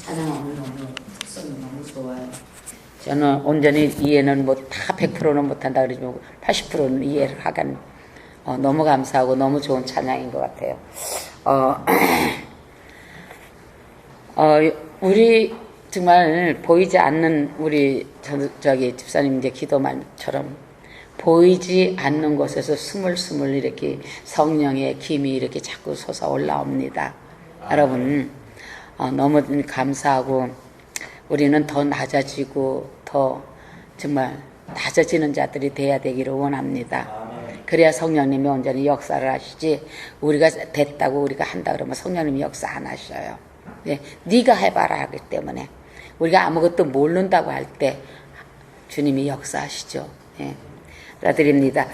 찬양 오늘 너무 특성이 너무 좋아요. 저는 온전히 이해는 다 100%는 못한다 그러지만 80%는 이해를 하간 너무 감사하고 너무 좋은 찬양인 것 같아요. 우리 정말 보이지 않는 우리 저기 집사님 이제 기도 말처럼 보이지 않는 곳에서 스물스물 이렇게 성령의 김이 이렇게 자꾸 솟아 올라옵니다. 여러분 너무 감사하고 우리는 더 낮아지고 더 정말 낮아지는 자들이 돼야 되기를 원합니다. 그래야 성령님이 온전히 역사를 하시지 우리가 됐다고 우리가 한다 그러면 성령님이 역사 안 하셔요. 네, 네가 해봐라 하기 때문에 우리가 아무것도 모른다고 할 때 주님이 역사하시죠. 네, 드립니다.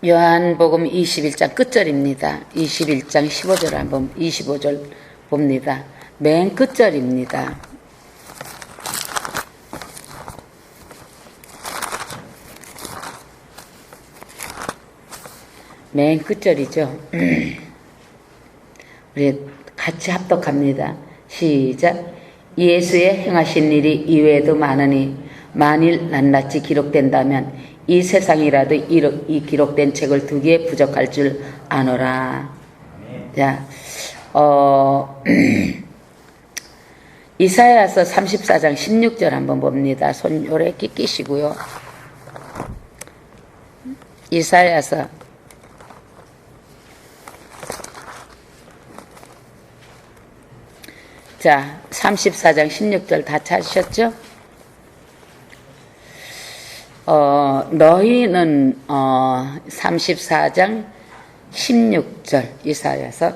요한복음 21장 끝절입니다. 21장 15절 한번 25절 봅니다. 맨 끝절입니다. 맨 끝절이죠. 우리 같이 합독합니다. 시작. 예수의 행하신 일이 이외에도 많으니 만일 낱낱이 기록된다면 이 세상이라도 이 기록된 책을 두기에 부족할 줄 아노라. 자, 이사야서 34장 16절 한번 봅니다. 손 요래 끼시고요. 이사야서 자, 34장 16절 다 찾으셨죠? 너희는 34장 16절 이사야서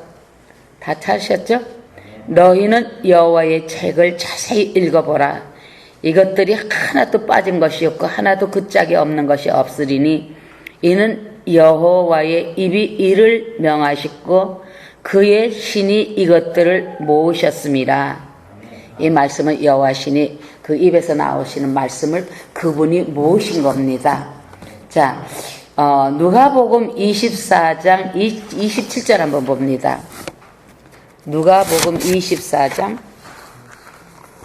다 찾으셨죠? 너희는 여호와의 책을 자세히 읽어보라. 이것들이 하나도 빠진 것이 없고 하나도 그 짝이 없는 것이 없으리니 이는 여호와의 입이 이를 명하시고 그의 신이 이것들을 모으셨습니다. 이 말씀은 여호와 신이 그 입에서 나오시는 말씀을 그분이 모으신 겁니다. 자, 누가복음 24장 27절 한번 봅니다. 누가복음 24장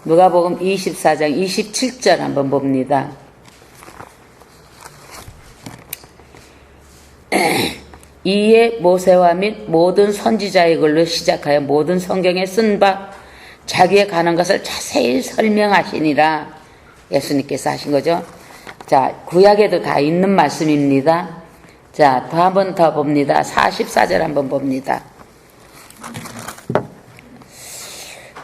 27절 한번 봅니다. 이에 모세와 및 모든 선지자의 글로 시작하여 모든 성경에 쓴 바 자기의 가는 것을 자세히 설명하시니라. 예수님께서 하신 거죠. 자, 구약에도 다 있는 말씀입니다. 자, 한 번 더 봅니다. 44절 한번 봅니다.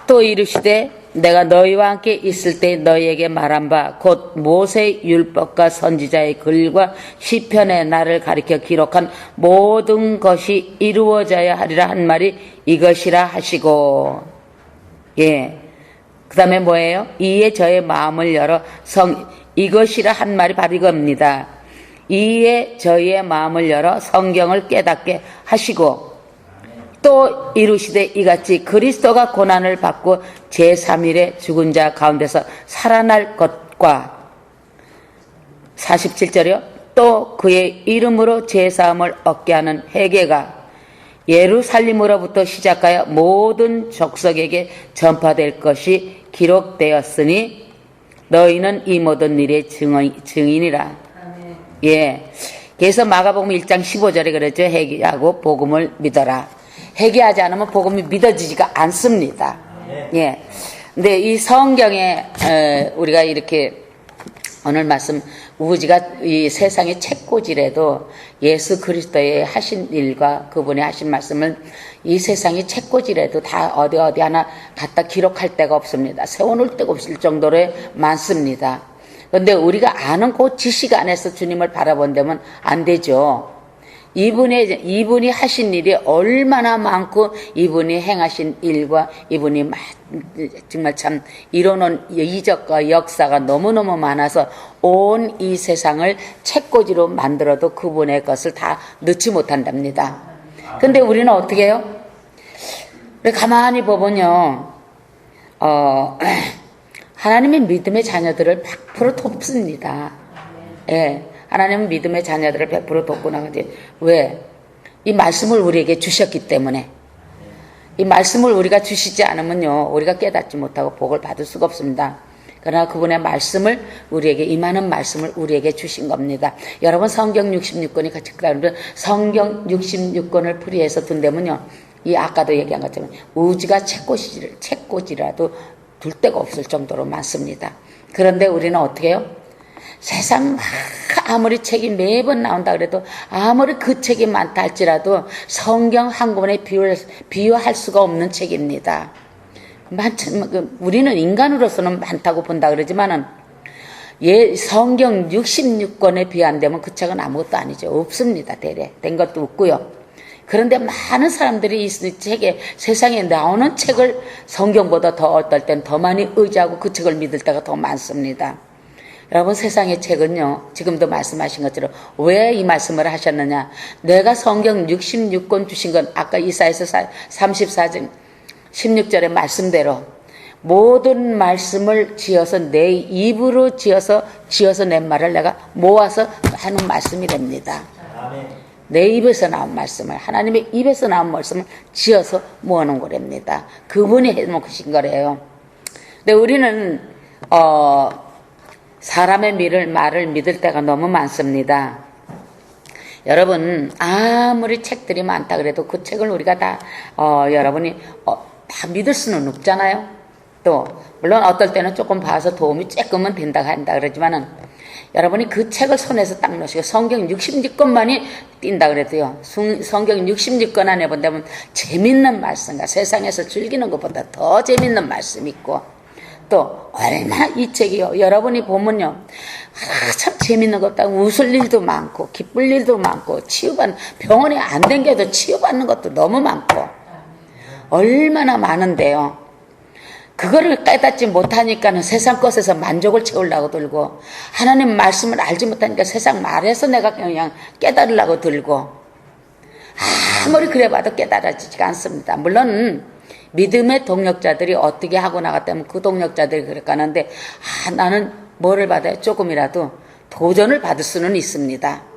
또 이르시되 내가 너희와 함께 있을 때 너희에게 말한 바 곧 모세의 율법과 선지자의 글과 시편의 나를 가리켜 기록한 모든 것이 이루어져야 하리라 한 말이 이것이라 하시고, 예, 그 다음에 뭐예요? 이에 저의 마음을 열어 이것이라 한 말이 바로 이겁니다. 이에 저희의 마음을 열어 성경을 깨닫게 하시고 또 이루시되 이같이 그리스도가 고난을 받고 제3일에 죽은 자 가운데서 살아날 것과 47절이요. 또 그의 이름으로 제사함을 얻게 하는 회개가 예루살렘으로부터 시작하여 모든 족속에게 전파될 것이 기록되었으니 너희는 이 모든 일의 증인이라. 예. 그래서 마가복음 1장 15절에 그랬죠. 회개하고 복음을 믿어라. 회개하지 않으면 복음이 믿어지지가 않습니다. 예. 근데 이 성경에 우리가 이렇게 오늘 말씀 우지가 이 세상의 책꽂이라도 예수 그리스도의 하신 일과 그분의 하신 말씀을 이 세상의 책꽂이라도 다 어디 하나 갖다 기록할 데가 없습니다. 세워놓을 데가 없을 정도로 많습니다. 그런데 우리가 아는 그 지식 안에서 주님을 바라본다면 안 되죠. 이분이 하신 일이 얼마나 많고 이분이 행하신 일과 이분이 정말 참 이뤄놓은 이적과 역사가 너무너무 많아서 온 이 세상을 책꽂이로 만들어도 그분의 것을 다 넣지 못한답니다. 근데 우리는 어떻게 해요? 가만히 보면요, 하나님의 믿음의 자녀들을 100% 돕습니다. 예. 하나님은 믿음의 자녀들을 100% 돕고 나가지. 왜? 이 말씀을 우리에게 주셨기 때문에 이 말씀을 우리가 주시지 않으면요 우리가 깨닫지 못하고 복을 받을 수가 없습니다. 그러나 그분의 말씀을 우리에게 임하는 말씀을 우리에게 주신 겁니다. 여러분 성경 66권이 같이 그러면 성경 66권을 풀이해서 둔다면요 이 아까도 얘기한 것처럼 우주가 책꽂이라도 둘 데가 없을 정도로 많습니다. 그런데 우리는 어떻게 해요? 세상 아무리 책이 매번 나온다 그래도 아무리 그 책이 많다 할지라도 성경 한 권에 비유할 수가 없는 책입니다. 우리는 인간으로서는 많다고 본다 그러지만은 성경 66권에 비한다면 그 책은 아무것도 아니죠. 없습니다. 대래 된 것도 없고요. 그런데 많은 사람들이 이 책에 세상에 나오는 책을 성경보다 더 어떨 땐 더 많이 의지하고 그 책을 믿을 때가 더 많습니다. 여러분 세상의 책은요 지금도 말씀하신 것처럼 왜 이 말씀을 하셨느냐, 내가 성경 66권 주신 건 아까 이사야서 34장 16절의 말씀대로 모든 말씀을 지어서 내 입으로 지어서 낸 말을 내가 모아서 하는 말씀이 됩니다. 내 입에서 나온 말씀을, 하나님의 입에서 나온 말씀을 지어서 모아놓은 거랍니다. 그분이 해놓으신 거래요. 근데 우리는 사람의 말을 믿을 때가 너무 많습니다. 여러분 아무리 책들이 많다 그래도 그 책을 우리가 다 여러분이 다 믿을 수는 없잖아요. 또 물론 어떨 때는 조금 봐서 도움이 조금은 된다고 한다 그러지만은 여러분이 그 책을 손에서 딱 놓으시고 성경 66권만이 띈다 그래도요 성경 66권 안에 본다면 재밌는 말씀과 세상에서 즐기는 것보다 더 재밌는 말씀이 있고 또 얼마나 이 책이요 여러분이 보면요 참 재밌는 것도 웃을 일도 많고 기쁠 일도 많고 치유받는, 병원에 안 댕겨도 치유받는 것도 너무 많고 얼마나 많은데요. 그거를 깨닫지 못하니까는 세상 것에서 만족을 채우려고 들고 하나님 말씀을 알지 못하니까 세상 말에서 내가 그냥 깨달으려고 들고 아무리 그래봐도 깨달아지지가 않습니다. 물론 믿음의 동력자들이 어떻게 하고 나갔다면 그 동력자들이 그렇게 하는데 나는 뭐를 받아요? 조금이라도 도전을 받을 수는 있습니다.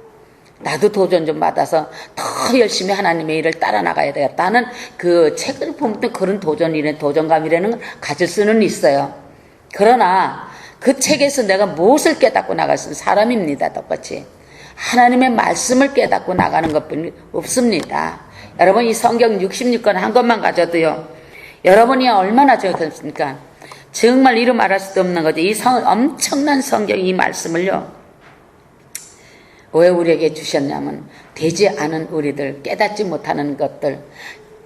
나도 도전 좀 받아서 더 열심히 하나님의 일을 따라 나가야 되겠다는 그 책을 보면 그런 도전감이라는 걸 가질 수는 있어요. 그러나 그 책에서 내가 무엇을 깨닫고 나갈 수 있는 사람입니다. 똑같이 하나님의 말씀을 깨닫고 나가는 것뿐이 없습니다. 여러분 이 성경 66권 한 것만 가져도요 여러분이 얼마나 좋겠습니까? 정말 이루 말할 수도 없는 거죠. 이 엄청난 성경 이 말씀을요 왜 우리에게 주셨냐면 되지 않은 우리들, 깨닫지 못하는 것들,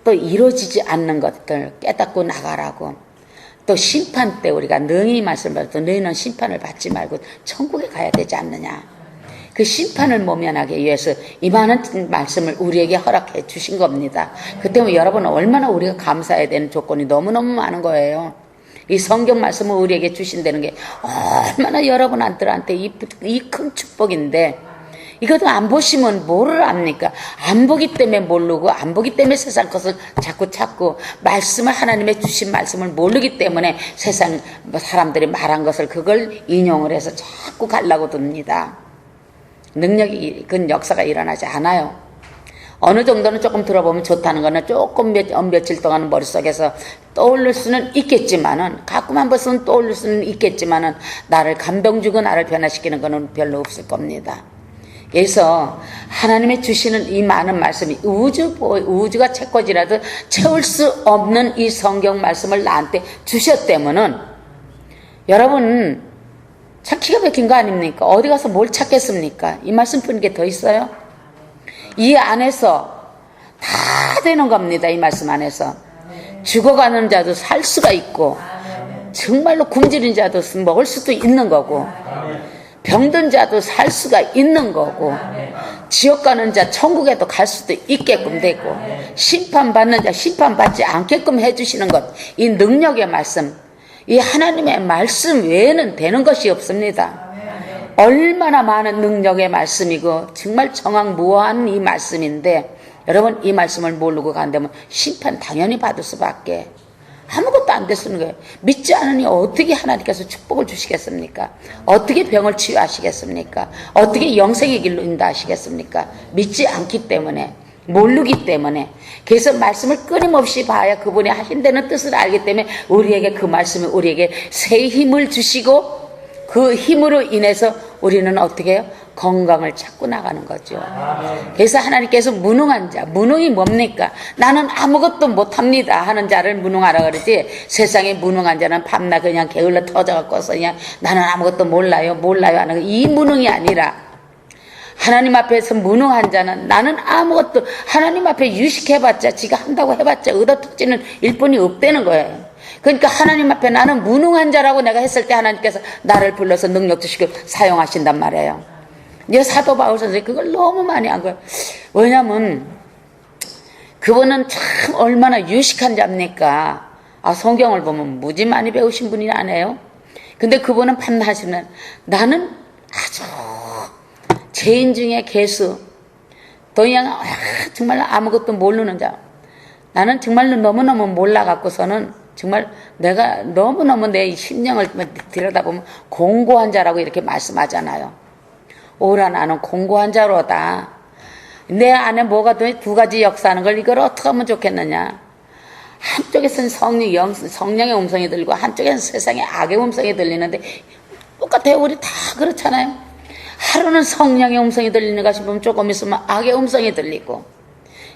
또 이루어지지 않는 것들 깨닫고 나가라고. 또 심판 때 우리가 능히 말씀받아도 너희는 심판을 받지 말고 천국에 가야 되지 않느냐. 그 심판을 모면하기 위해서 이 많은 말씀을 우리에게 허락해 주신 겁니다. 그 때문에 여러분은 얼마나 우리가 감사해야 되는 조건이 너무너무 많은 거예요. 이 성경 말씀을 우리에게 주신다는 게 얼마나 여러분들한테 이 큰 축복인데 이것도 안 보시면 뭐를 압니까? 안 보기 때문에 모르고 안 보기 때문에 세상 것을 자꾸 찾고 말씀을 하나님의 주신 말씀을 모르기 때문에 세상 사람들이 말한 것을 그걸 인용을 해서 자꾸 가려고 듭니다. 능력이 그 역사가 일어나지 않아요. 어느 정도는 조금 들어보면 좋다는 거는 조금 며칠 동안 머릿속에서 떠올릴 수는 있겠지만은 가끔 한 번은 떠올릴 수는 있겠지만은 나를 감동 주고 나를 변화시키는 거는 별로 없을 겁니다. 그래서 하나님의 주시는 이 많은 말씀이 우주가 채권이라도 채울 수 없는 이 성경 말씀을 나한테 주셨다면은 여러분 참 기가 막힌 거 아닙니까? 어디 가서 뭘 찾겠습니까? 이 말씀뿐인 게 더 있어요? 이 안에서 다 되는 겁니다. 이 말씀 안에서 죽어가는 자도 살 수가 있고 정말로 굶주린 자도 먹을 수도 있는 거고 병든 자도 살 수가 있는 거고 지옥 가는 자 천국에도 갈 수도 있게끔 되고 심판받는 자 심판받지 않게끔 해주시는 것, 이 능력의 말씀, 이 하나님의 말씀 외에는 되는 것이 없습니다. 얼마나 많은 능력의 말씀이고 정말 정확무어한 이 말씀인데 여러분 이 말씀을 모르고 간다면 심판 당연히 받을 수밖에 아무것도 안 됐는 거예요. 믿지 않으니 어떻게 하나님께서 축복을 주시겠습니까? 어떻게 병을 치유하시겠습니까? 어떻게 영생의 길로 인도하시겠습니까? 믿지 않기 때문에 모르기 때문에. 그래서 말씀을 끊임없이 봐야 그분이 하신다는 뜻을 알기 때문에 우리에게 그 말씀이 우리에게 새 힘을 주시고 그 힘으로 인해서 우리는 어떻게 해요? 건강을 찾고 나가는 거죠. 그래서 하나님께서 무능한 자, 무능이 뭡니까? 나는 아무것도 못합니다 하는 자를 무능하라 그러지, 세상에 무능한 자는 밤낮 그냥 게을러 터져갖고서 그냥 나는 아무것도 몰라요 하는 거, 이 무능이 아니라 하나님 앞에서 무능한 자는 나는 아무것도, 하나님 앞에 유식해봤자 지가 한다고 해봤자 얻어먹지는 일뿐이 없다는 거예요. 그러니까 하나님 앞에 나는 무능한 자라고 내가 했을 때 하나님께서 나를 불러서 능력 주시고 사용하신단 말이에요. 이 사도 바울 선생님이 그걸 너무 많이 한 거예요. 왜냐면 그분은 참 얼마나 유식한 자입니까? 성경을 보면 무지 많이 배우신 분이 아니에요. 근데 그분은 판단하시는, 나는 아주 죄인 중에 괴수, 또 그냥 정말 아무것도 모르는 자, 나는 정말로 너무너무 몰라갖고서는 정말 내가 너무너무 내 심령을 들여다보면 공고한 자라고 이렇게 말씀하잖아요. 오라 나는 공고한 자로다. 내 안에 뭐가 두 가지 역사하는 걸 이걸 어떻게 하면 좋겠느냐. 한쪽에서는 성령의 음성이 들리고 한쪽에서는 세상의 악의 음성이 들리는데 똑같아요. 우리 다 그렇잖아요. 하루는 성령의 음성이 들리는 가 싶으면 조금 있으면 악의 음성이 들리고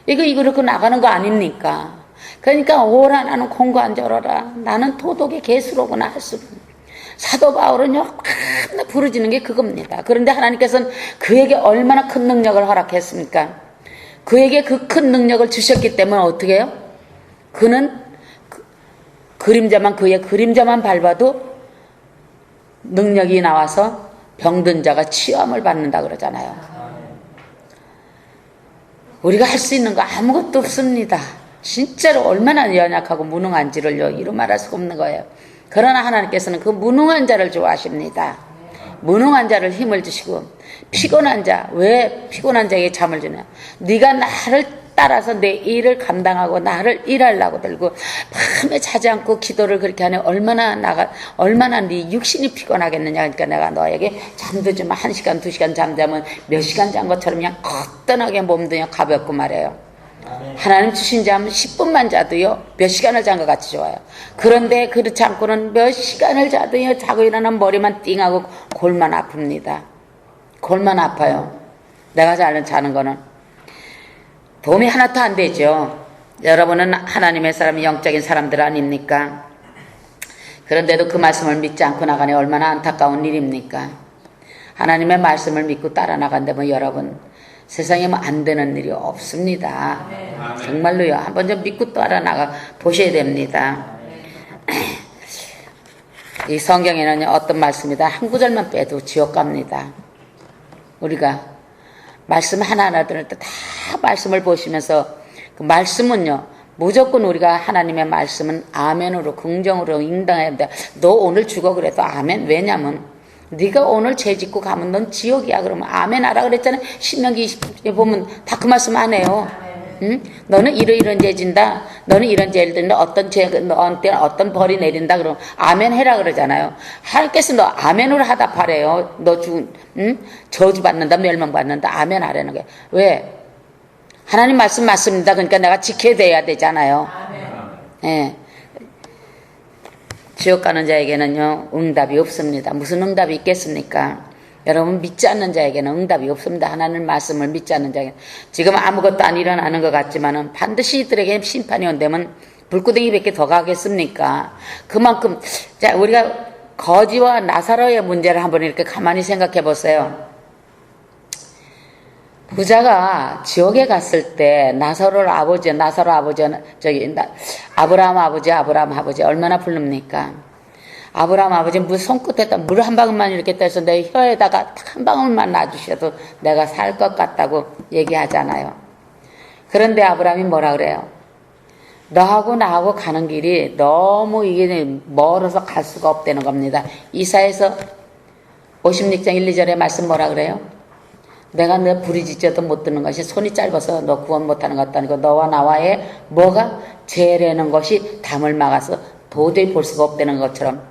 이렇게 나가는 거 아닙니까? 그러니까 오라 나는 공고한 자로라. 나는 도덕의 개수로구나 할 수는. 사도 바울은요 부르짖는 게 그겁니다. 그런데 하나님께서는 그에게 얼마나 큰 능력을 허락했습니까? 그에게 그 큰 능력을 주셨기 때문에 어떻게 해요? 그는 그의 그림자만 밟아도 능력이 나와서 병든 자가 치유함을 받는다 그러잖아요. 우리가 할 수 있는 거 아무것도 없습니다. 진짜로 얼마나 연약하고 무능한지를요 이루 말할 수가 없는 거예요. 그러나 하나님께서는 그 무능한 자를 좋아하십니다. 무능한 자를 힘을 주시고, 피곤한 자, 왜 피곤한 자에게 잠을 주냐? 네가 나를 따라서 내 일을 감당하고 나를 일하려고 들고 밤에 자지 않고 기도를 그렇게 하니 얼마나 네 육신이 피곤하겠느냐. 그러니까 내가 너에게 잠도 좀 1시간 2시간 잠자면 몇 시간 잔 것처럼 그냥 거뜬하게 몸도 그냥 가볍고 말이에요. 하나님 주신 잠 10분만 자도요 몇 시간을 잔 것 같이 좋아요. 그런데 그렇지 않고는 몇 시간을 자도요 자고 일어나면 머리만 띵하고 골만 아픕니다. 골만 아파요. 내가 자는 거는 도움이 하나도 안 되죠. 여러분은 하나님의 사람, 영적인 사람들 아닙니까? 그런데도 그 말씀을 믿지 않고 나가니 얼마나 안타까운 일입니까? 하나님의 말씀을 믿고 따라 나간다면 여러분 세상에 뭐 안 되는 일이 없습니다. 정말로요. 한번 좀 믿고 따라 나가 보셔야 됩니다. 이 성경에는 어떤 말씀이다 한 구절만 빼도 지옥 갑니다. 우리가 말씀 하나하나 들을 때 다 말씀을 보시면서 그 말씀은요 무조건 우리가 하나님의 말씀은 아멘으로 긍정으로 응당해야 된다. 너 오늘 죽어 그래도 아멘. 왜냐면 네가 오늘 죄 짓고 가면 넌 지옥이야. 그러면 아멘 하라 그랬잖아요. 신명기 20에 보면 다 그 말씀 안 해요. 응? 너는 이런 죄 진다. 너는 이런 죄를 듣는다. 어떤 죄, 너한테 어떤 벌이 내린다. 그러면 아멘 해라 그러잖아요. 하나님께서 너 아멘으로 하답하래요. 너 저주받는다, 멸망받는다. 아멘 하라는 거예요. 왜? 하나님 말씀 맞습니다. 그러니까 내가 지켜야 돼야 되잖아요. 예. 지옥 가는 자에게는요 응답이 없습니다. 무슨 응답이 있겠습니까? 여러분 믿지 않는 자에게는 응답이 없습니다. 하나님 말씀을 믿지 않는 자에게는. 지금 아무것도 안 일어나는 것 같지만은 반드시 이들에게 심판이 온다면 불구덩이 몇 개 더 가겠습니까? 그만큼 자 우리가 거지와 나사로의 문제를 한번 이렇게 가만히 생각해 보세요. 부자가 지옥에 갔을 때 나사로 아버지 아브라함 아버지 얼마나 부릅니까? 아브라함 아버지 물 손끝에다 물 한 방울만 이렇게 떠서 내 혀에다가 한 방울만 놔주셔도 내가 살 것 같다고 얘기하잖아요. 그런데 아브라함이 뭐라 그래요? 너하고 나하고 가는 길이 너무 이게 멀어서 갈 수가 없다는 겁니다. 이사야서 56장 1, 2절의 말씀 뭐라 그래요? 내가 너 부르짖어도 못 듣는 것이 손이 짧아서 너 구원 못하는 것도 아니고 너와 나와의 뭐가 죄라는 것이 담을 막아서 도저히 볼 수가 없다는 것처럼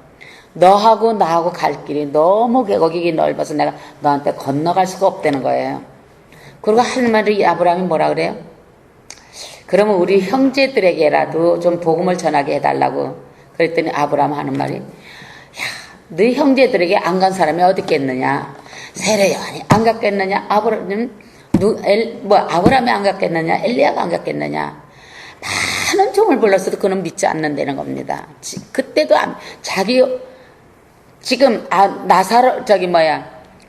너하고 나하고 갈 길이 너무 거기 넓어서 내가 너한테 건너갈 수가 없다는 거예요. 그리고 할 말이 아브라함이 뭐라 그래요? 그러면 우리 형제들에게라도 좀 복음을 전하게 해달라고. 그랬더니 아브라함 하는 말이, 야, 너희 형제들에게 안 간 사람이 어디 있겠느냐? 세례 요한이 안 갔겠느냐? 아브라함이 안 갔겠느냐? 엘리야가 안 갔겠느냐? 많은 종을 불렀어도 그는 믿지 않는다는 겁니다. 그때도 지금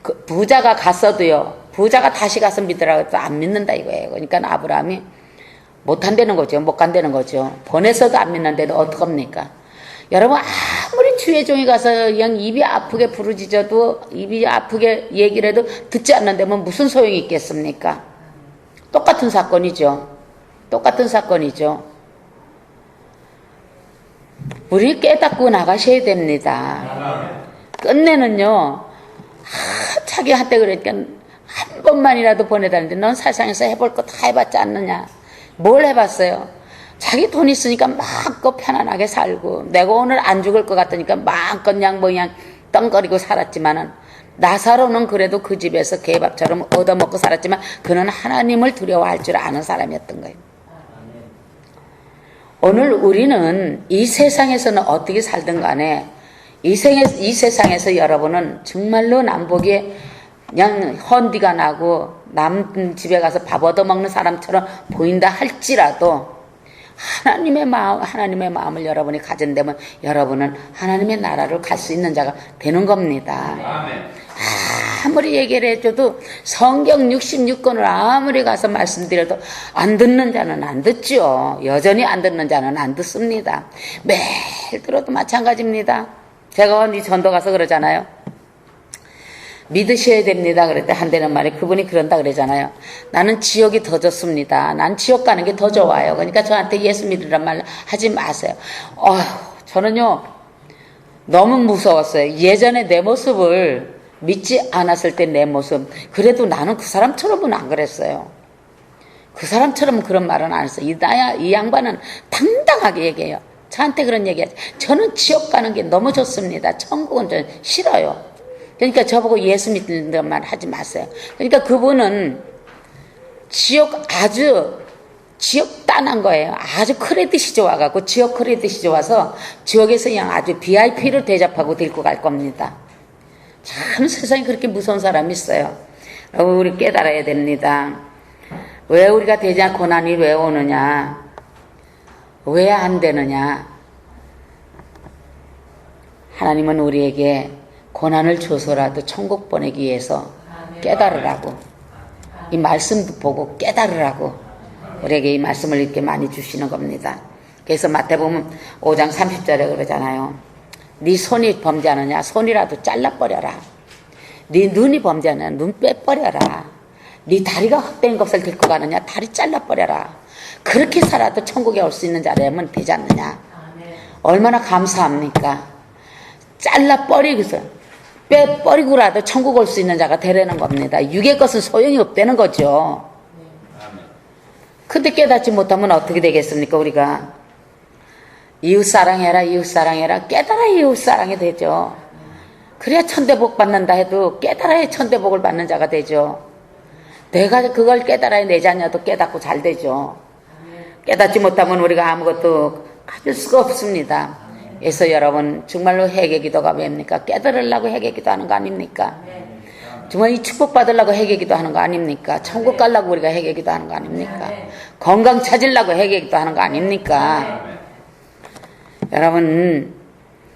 그 부자가 갔어도요, 부자가 다시 가서 믿으라고 해도 안 믿는다 이거예요. 그러니까 아브라함이 못 한다는 거죠. 못 간다는 거죠. 보내서도 안 믿는데도 어떡합니까? 여러분, 아무리 주의 종이 가서 그냥 입이 아프게 부르짖어도, 입이 아프게 얘기를 해도 듣지 않는다면 무슨 소용이 있겠습니까? 똑같은 사건이죠. 똑같은 사건이죠. 우리 깨닫고 나가셔야 됩니다. 끝내는요, 자기한테 그러니까 한 번만이라도 보내달는데 넌 세상에서 해볼 거 다 해봤지 않느냐? 뭘 해봤어요? 자기 돈 있으니까 마음껏 편안하게 살고, 내가 오늘 안 죽을 것 같으니까 마음껏 그냥 떵거리고 살았지만은, 나사로는 그래도 그 집에서 개밥처럼 얻어먹고 살았지만 그는 하나님을 두려워할 줄 아는 사람이었던 거예요. 오늘 우리는 이 세상에서는 어떻게 살든 간에 이 세상에서 여러분은 정말로 남보기에 그냥 헌디가 나고 남 집에 가서 밥 얻어먹는 사람처럼 보인다 할지라도 하나님의 마음을 여러분이 가진다면 여러분은 하나님의 나라를 갈 수 있는 자가 되는 겁니다. 아무리 얘기를 해줘도 성경 66권을 아무리 가서 말씀드려도 안 듣는 자는 안 듣죠. 여전히 안 듣는 자는 안 듣습니다. 매일 들어도 마찬가지입니다. 제가 어디 전도 가서 그러잖아요. 믿으셔야 됩니다. 그랬더니 한다는 말이 그분이 그런다 그러잖아요. 나는 지옥이 더 좋습니다. 난 지옥 가는 게 더 좋아요. 그러니까 저한테 예수 믿으란 말 하지 마세요. 저는요 너무 무서웠어요. 예전에 내 모습을 믿지 않았을 때 내 모습, 그래도 나는 그 사람처럼은 안 그랬어요. 그 사람처럼 그런 말은 안 했어요. 이 양반은 당당하게 얘기해요. 저한테 그런 얘기하지. 저는 지옥 가는 게 너무 좋습니다. 천국은 저는 싫어요. 그러니까 저보고 예수 믿는 말 하지 마세요. 그러니까 그분은 지옥 딴한 거예요. 아주 크레딧이 좋아갖고, 지옥 크레딧이 좋아서 지옥에서 그냥 아주 VIP로 대접하고 데리고 갈 겁니다. 참 세상에 그렇게 무서운 사람이 있어요. 우리 깨달아야 됩니다. 왜 우리가 대장 고난이 왜 오느냐? 왜 안 되느냐? 하나님은 우리에게 고난을 줘서라도 천국 보내기 위해서 깨달으라고, 이 말씀도 보고 깨달으라고 우리에게 이 말씀을 이렇게 많이 주시는 겁니다. 그래서 마태복음 5장 30절에 그러잖아요. 네 손이 범죄하느냐? 손이라도 잘라버려라. 네 눈이 범죄하느냐? 눈 빼버려라. 네 다리가 헛된 것을 들고 가느냐? 다리 잘라버려라. 그렇게 살아도 천국에 올 수 있는 자라면 되지 않느냐? 얼마나 감사합니까? 잘라버리고서 빼버리고라도 천국 올 수 있는 자가 되라는 겁니다. 육의 것은 소용이 없다는 거죠. 근데 깨닫지 못하면 어떻게 되겠습니까? 우리가 이웃 사랑해라 깨달아야 이웃 사랑이 되죠. 그래야 천대복 받는다 해도 깨달아야 천대복을 받는 자가 되죠. 내가 그걸 깨달아야 내 자녀도 깨닫고 잘 되죠. 깨닫지 못하면 우리가 아무것도 가질 수가 없습니다. 그래서 여러분 정말로 회개기도가 뭡니까? 깨달으려고 회개기도 하는 거 아닙니까? 정말 이 축복 받으려고 회개기도 하는 거 아닙니까? 천국 가려고 우리가 회개기도 하는 거 아닙니까? 건강 찾으려고 회개기도 하는 거 아닙니까? 여러분,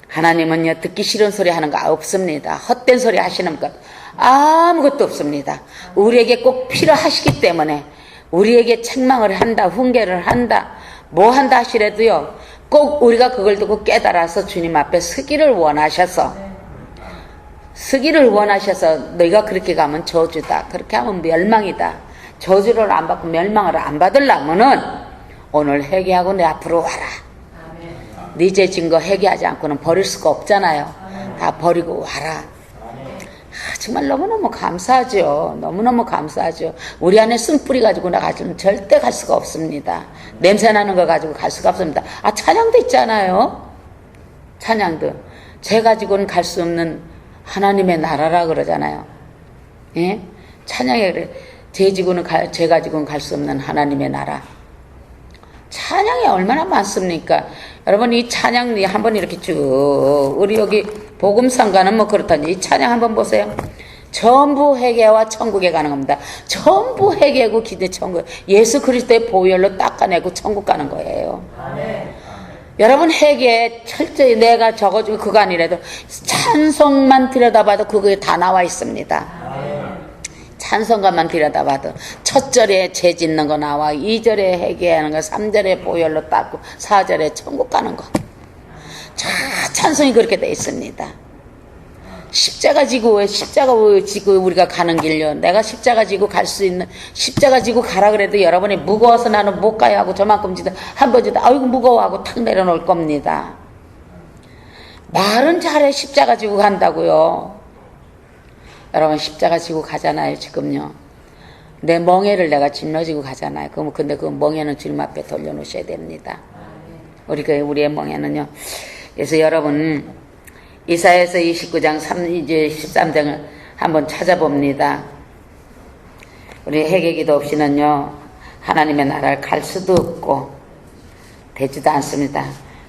하나님은요 듣기 싫은 소리 하는 거 없습니다. 헛된 소리 하시는 것 아무것도 없습니다. 우리에게 꼭 필요하시기 때문에 우리에게 책망을 한다, 훈계를 한다, 뭐 한다 하시래도요 꼭 우리가 그걸 두고 깨달아서 주님 앞에 서기를 원하셔서 너희가 그렇게 가면 저주다, 그렇게 하면 멸망이다, 저주를 안 받고 멸망을 안 받으려면은 오늘 회개하고 내 앞으로 와라. 네 죄 진 거 회개하지 않고는 버릴 수가 없잖아요. 다 버리고 와라. 정말 너무너무 감사하죠. 너무너무 감사하죠. 우리 안에 쓴뿌리 가지고 나가지고는 절대 갈 수가 없습니다. 냄새나는 거 가지고 갈 수가 없습니다. 찬양도 있잖아요. 찬양도. 죄 가지고는 갈 수 없는 하나님의 나라라 그러잖아요. 예? 찬양에 그래. 죄 가지고는 갈 수 없는 하나님의 나라. 찬양이 얼마나 많습니까? 여러분, 이 찬양 한번 이렇게 쭉, 우리 여기 복음성가는 뭐 그렇다니, 이 찬양 한번 보세요. 전부 회개와 천국에 가는 겁니다. 전부 회개하고 기대 천국. 예수 그리스도의 보혈로 닦아내고 천국 가는 거예요. 아멘. 여러분, 회개에 철저히 내가 적어주고 그거 아니라도 찬송만 들여다봐도 그거에 다 나와 있습니다. 아멘. 찬송가만 들여다봐도 첫 절에 죄 짓는 거 나와, 2절에 회개하는 거, 3절에 보혈로 닦고, 4절에 천국 가는 거. 자, 찬송이 그렇게 돼 있습니다. 십자가 지고 우리가 가는 길요. 내가 십자가 지고 갈 수 있는, 십자가 지고 가라 그래도 여러분이 무거워서 나는 못 가야 하고 저만큼 지다 한 번 지다 아이고 무거워 하고 탁 내려놓을 겁니다. 말은 잘해. 십자가 지고 간다고요. 여러분, 십자가 지고 가잖아요. 지금요, 내 멍에를 내가 짊어지고 가잖아요. 근데 그 멍에는 주님 앞에 돌려놓으셔야 됩니다. 우리의 멍에는요. 그래서 여러분, 이사야서 29장 13장을 한번 찾아봅니다. 우리 회개기도 없이는요, 하나님의 나라를 갈 수도 없고 되지도 않습니다.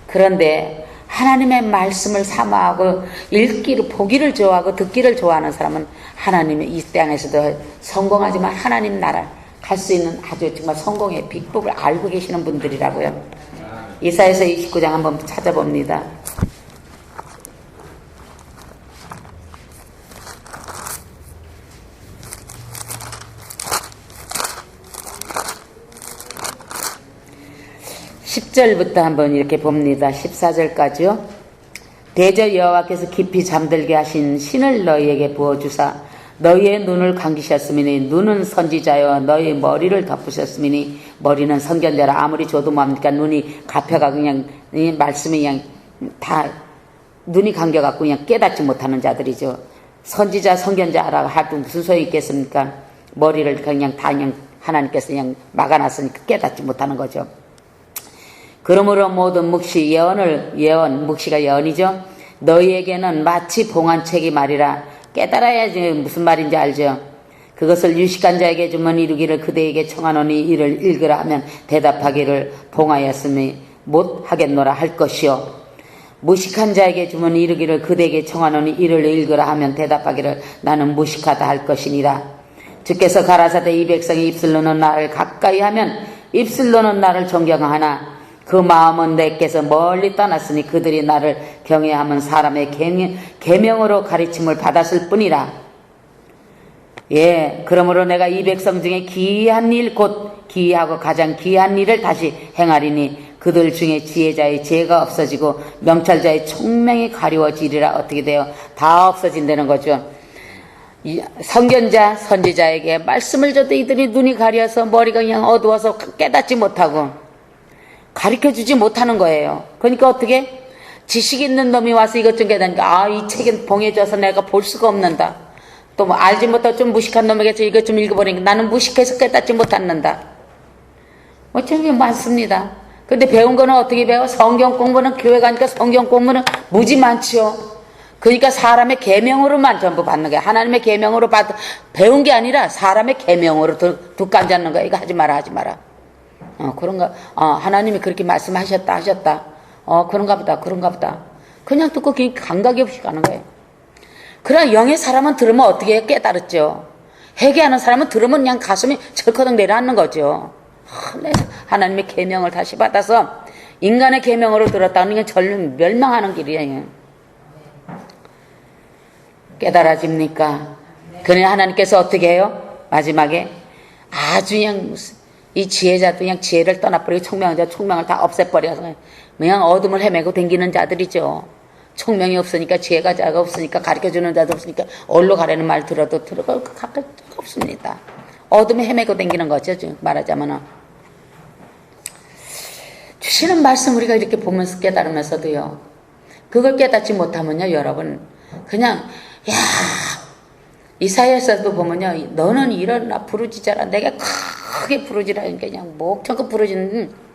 그런데 하나님의 말씀을 사모하고 읽기를, 보기를 좋아하고 듣기를 좋아하는 사람은 하나님의 이 땅에서도 성공하지만 하나님 나라 갈 수 있는 아주 정말 성공의 비법을 알고 계시는 분들이라고요. 이사야서 29장 한번 찾아봅니다. 10절부터 한번 이렇게 봅니다. 14절까지요. 대저 여호와께서 깊이 잠들게 하신 신을 너희에게 부어주사 너희의 눈을 감기셨으니 눈은 선지자여 너희 머리를 덮으셨으니 머리는 선견자라. 아무리 줘도 뭡니까? 눈이 갚혀가 그냥 이 말씀이 그냥 다 눈이 감겨갖고 그냥 깨닫지 못하는 자들이죠. 선지자 선견자라고 하도 무슨 소용이 있겠습니까? 머리를 그냥 다 그냥 하나님께서 그냥 막아놨으니까 깨닫지 못하는 거죠. 그러므로 모든 묵시 묵시가 예언이죠. 너희에게는 마치 봉안책이 말이라. 깨달아야지 무슨 말인지 알죠. 그것을 유식한 자에게 주면 이루기를 그대에게 청하노니 이를 읽으라 하면 대답하기를 봉하였으니 못하겠노라 할 것이요. 무식한 자에게 주면 이루기를 그대에게 청하노니 이를 읽으라 하면 대답하기를 나는 무식하다 할 것이니라. 주께서 가라사대 이 백성이 입술로는 나를 가까이 하면 입술로는 나를 존경하나 그 마음은 내께서 멀리 떠났으니 그들이 나를 경외하면 사람의 계명으로 가르침을 받았을 뿐이라. 예, 그러므로 내가 이 백성 중에 기이한 일, 곧 기이하고 가장 기이한 일을 다시 행하리니 그들 중에 지혜자의 지혜가 없어지고 명찰자의 총명이 가리워지리라. 어떻게 돼요? 다 없어진다는 거죠. 선견자, 선지자에게 말씀을 줘도 이들이 눈이 가려서 머리가 그냥 어두워서 깨닫지 못하고 가르쳐주지 못하는 거예요. 그러니까 어떻게? 지식 있는 놈이 와서 이것 좀 깨닫니까 이 책은 봉해져서 내가 볼 수가 없는다. 또 뭐 알지 못하고 좀 무식한 놈에게서 이것 좀 읽어버리니까 나는 무식해서 깨닫지 못하는다. 뭐 저런 게 많습니다. 근데 배운 거는 어떻게 배워? 성경 공부는 교회 가니까 성경 공부는 무지 많지요. 그러니까 사람의 계명으로만 전부 받는 거야. 하나님의 계명으로 배운 게 아니라 사람의 계명으로 두 깐잡는 거야. 이거 하지 마라. 그런가, 하나님이 그렇게 말씀하셨다. 그런가 보다. 그냥 듣고 그냥 감각이 없이 가는 거예요. 그러나 영의 사람은 들으면 어떻게 해요? 깨달았죠. 회개하는 사람은 들으면 그냥 가슴이 절커덕 내려앉는 거죠. 하나님의 계명을 다시 받아서 인간의 계명으로 들었다는 건 멸망하는 길이에요. 깨달아집니까? 그러나 하나님께서 어떻게 해요? 마지막에 아주 그냥 이 지혜자도 그냥 지혜를 떠나버리고 총명을 다 없애버려서 그냥 어둠을 헤매고 댕기는 자들이죠. 총명이 없으니까 지혜가 자가 없으니까 가르쳐주는 자도 없으니까 어디로 가라는 말 들어도 가까이 없습니다. 어둠에 헤매고 댕기는 거죠. 말하자면 주시는 말씀 우리가 이렇게 보면서 깨달으면서도요. 그걸 깨닫지 못하면요. 여러분 그냥 이사야서도 보면요. 너는 일어나 부르짖어라. 내가 크게 부르짖으라. 그냥 목청껏 부르짖는.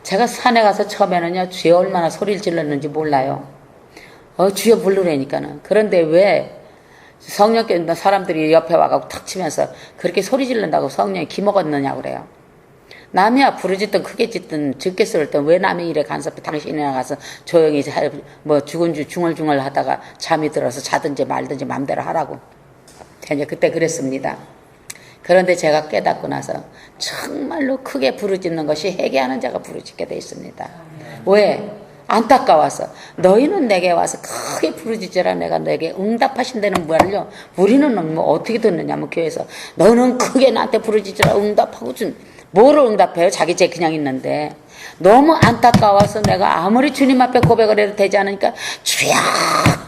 제가 산에 가서 처음에는요. 주여 얼마나 소리를 질렀는지 몰라요. 주여 부르라니까는. 그런데 왜 성령께 사람들이 옆에 와가지고 탁 치면서 그렇게 소리 지른다고 성령이 기먹었느냐고 그래요. 남이야 부르짖든 크게 짖든 적게 쏠 땐 왜 남의 일에 간섭해 당신이나 가서 조용히 뭐 중얼중얼 하다가 잠이 들어서 자든지 말든지 마음대로 하라고. 이제 그때 그랬습니다. 그런데 제가 깨닫고 나서 정말로 크게 부르짖는 것이 회개하는 자가 부르짖게 돼 있습니다. 왜? 안타까워서. 너희는 내게 와서 크게 부르짖으라 내가 너에게 응답하신다는 말을요. 우리는 뭐 어떻게 듣느냐면 교회에서 너는 크게 나한테 부르짖으라 응답하고 뭐를 응답해요? 자기 죄 그냥 있는데. 너무 안타까워서 내가 아무리 주님 앞에 고백을 해도 되지 않으니까 주야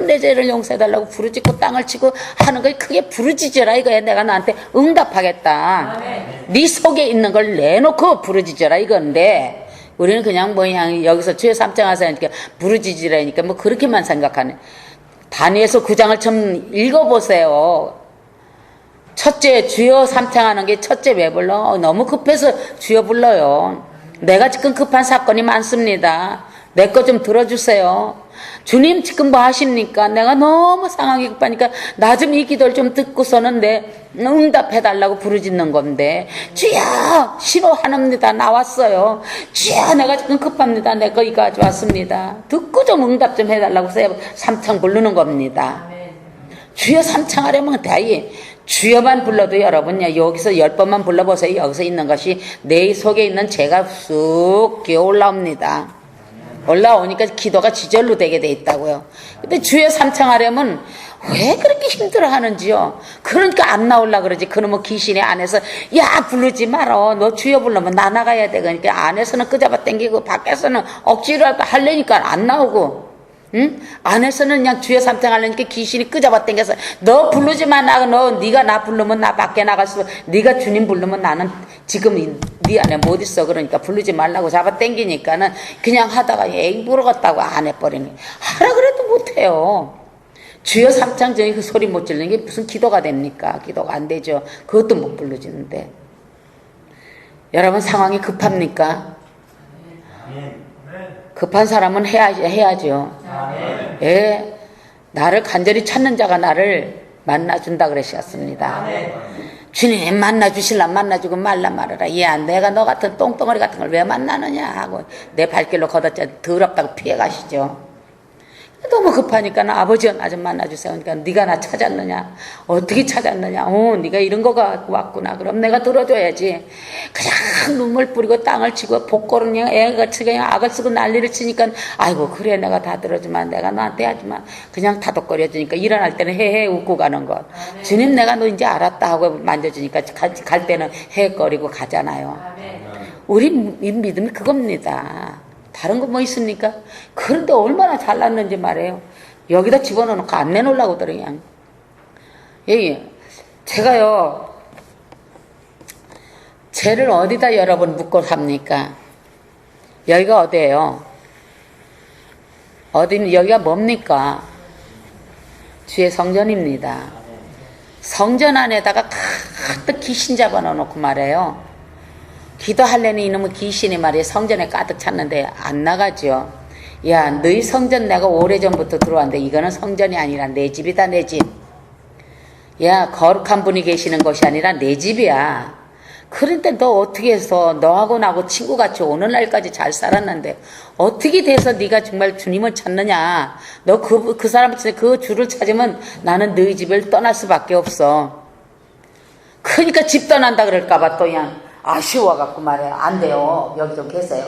내 죄를 용서해달라고 부르짖고 땅을 치고 하는 걸 크게 부르짖어라 이거야. 내가 너한테 응답하겠다. 네 속에 있는 걸 내놓고 부르짖어라 이건데 우리는 그냥 여기서 주여 삼창하사니까 부르짖으라니까 뭐 그렇게만 생각하네. 다니엘서 9장을 좀 읽어보세요. 첫째 주여 삼창하는 게 첫째 왜 불러? 너무 급해서 주여 불러요. 내가 지금 급한 사건이 많습니다. 내 거 좀 들어주세요. 주님 지금 뭐 하십니까? 내가 너무 상황이 급하니까 나 좀 이 기도를 좀 듣고서는 내 응답해달라고 부르짖는 건데 주여 신호하납니다. 나왔어요. 주여 내가 지금 급합니다. 내 거 이거 가져왔습니다. 듣고 좀 응답 좀 해달라고 삼창 부르는 겁니다. 주여 삼창하려면 다이 주여만 불러도 여러분 여기서 10번만 불러보세요. 여기서 있는 것이 내 속에 있는 죄가 쑥 기어 올라옵니다. 올라오니까 기도가 지절로 되게 돼 있다고요. 근데 주여 삼창하려면 왜 그렇게 힘들어하는지요. 그러니까 안 나오려고 그러지. 그놈의 귀신이 안에서 야 부르지 말어. 너 주여 부르면 나 나가야 돼. 그러니까 안에서는 끄잡아 당기고 밖에서는 억지로 하려니까 안 나오고. 응? 안에서는 그냥 주여 삼창하려니까 귀신이 끄잡아 당겨서 너 부르지 마. 네가 나 부르면 나 밖에 나갈 수 네가 주님 부르면 나는 지금 네 안에 못 있어. 그러니까 부르지 말라고 잡아 당기니까는 그냥 하다가 에이 모르겠다고 안 해버리네. 하라 그래도 못해요. 주여 삼창 전에 그 소리 못 지르는 게 무슨 기도가 됩니까? 기도가 안 되죠. 그것도 못 부르지는데. 여러분 상황이 급합니까? 급한 사람은 해야죠. 예, 나를 간절히 찾는 자가 나를 만나준다 그러셨습니다. 주님 만나주실라 만나주고 말라 말아라. 야 내가 너 같은 똥덩어리 같은 걸 왜 만나느냐 하고 내 발길로 걷었자 더럽다고 피해가시죠. 너무 급하니까 아버지 나 좀 만나주세요. 그러니까 네가 나 찾았느냐? 어떻게 찾았느냐? 네가 이런 거 갖고 왔구나. 그럼 내가 들어줘야지. 그냥 눈물 뿌리고 땅을 치고 복고를 그냥 애같이 그냥 악을 쓰고 난리를 치니까 아이고 그래 내가 다 들어주만 내가 너한테 하지만 그냥 다독거려주니까 일어날 때는 헤헤 웃고 가는 것. 주님 내가 너 이제 알았다 하고 만져주니까 갈 때는 헤헤거리고 가잖아요. 우리 믿음이 그겁니다. 다른 거 뭐 있습니까? 그런데 얼마나 잘났는지 말해요. 여기다 집어넣고 안 내놓으려고 그러더래 그냥. 제가요 죄를 어디다 여러분 묻고 삽니까? 여기가 어디예요? 여기가 뭡니까? 주의 성전입니다. 성전 안에다가 가득 귀신 잡아놓고 말해요. 기도하려니 이놈의 귀신이 말이야 성전에 가득 찼는데 안 나가죠. 야 너희 성전 내가 오래전부터 들어왔는데 이거는 성전이 아니라 내 집이다. 내 집. 야 거룩한 분이 계시는 것이 아니라 내 집이야. 그런데 너 어떻게 해서 너하고 나하고 친구같이 오늘날까지 잘 살았는데 어떻게 돼서 네가 정말 주님을 찾느냐. 너 그 사람 그 주를 찾으면 나는 너희 집을 떠날 수밖에 없어. 그러니까 집 떠난다 그럴까봐 또 그냥 아쉬워갖고 말해요. 안 돼요. 여기 좀 계세요.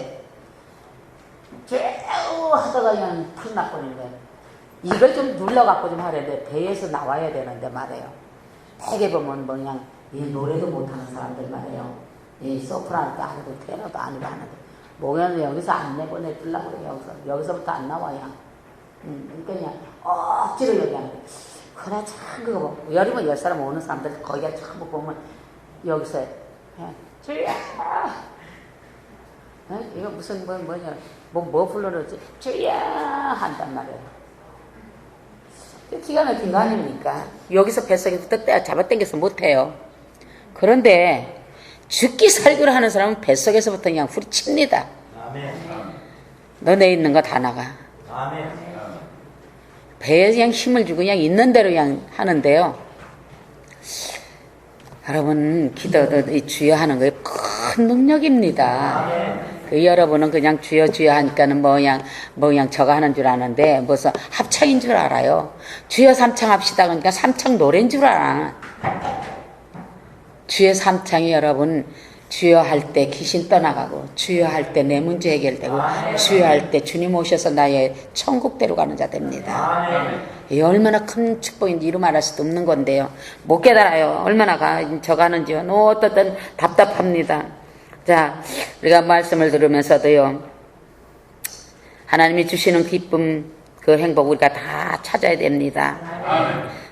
쭉 하다가 그냥 풀 났거든요. 이걸 좀 눌러갖고 좀 하려는데 배에서 나와야 되는데 말해요. 되게 보면 뭐 그냥 노래도 못하는 사람들 말해요. 소프라노도 아니고 테너도 아니고 하는데 목에는 여기서 안 내보내주려고 그래요. 여기서부터 안 나와요. 그러니까 그냥 억지로 여기 하는데 그래 참 그거 뭐 여름은 열 사람 오는 사람들 거기가 전부 보면 여기서 주야 이거 무슨 뭐냐 뭐 불러놓지 주야 한단 말이에요. 기가 막힌 거 아닙니까? 여기서 뱃속에서 떡 잡아당겨서 못해요. 그런데 죽기 살기로 하는 사람은 뱃속에서부터 그냥 후리칩니다. 너네 있는 거 다 나가. 배에 그냥 힘을 주고 그냥 있는 대로 그냥 하는데요. 여러분 기도도 주여 하는 거에 큰 능력입니다. 그 여러분은 그냥 주여 주여 하니까는 뭐양 저거 하는 줄 아는데 무슨 합창인 줄 알아요. 주여 삼창 합시다 그러니까 삼창 노래인 줄 알아. 주여 삼창이 여러분 주여 할 때 귀신 떠나가고 주여 할 때 내 문제 해결되고 주여 할 때 주님 오셔서 나의 천국대로 가는 자 됩니다. 이 얼마나 큰 축복인지 이루 말할 수도 없는 건데요. 못 깨달아요. 얼마나 저거 하는지요. 어떻든 답답합니다. 자, 우리가 말씀을 들으면서도요. 하나님이 주시는 기쁨, 그 행복 우리가 다 찾아야 됩니다.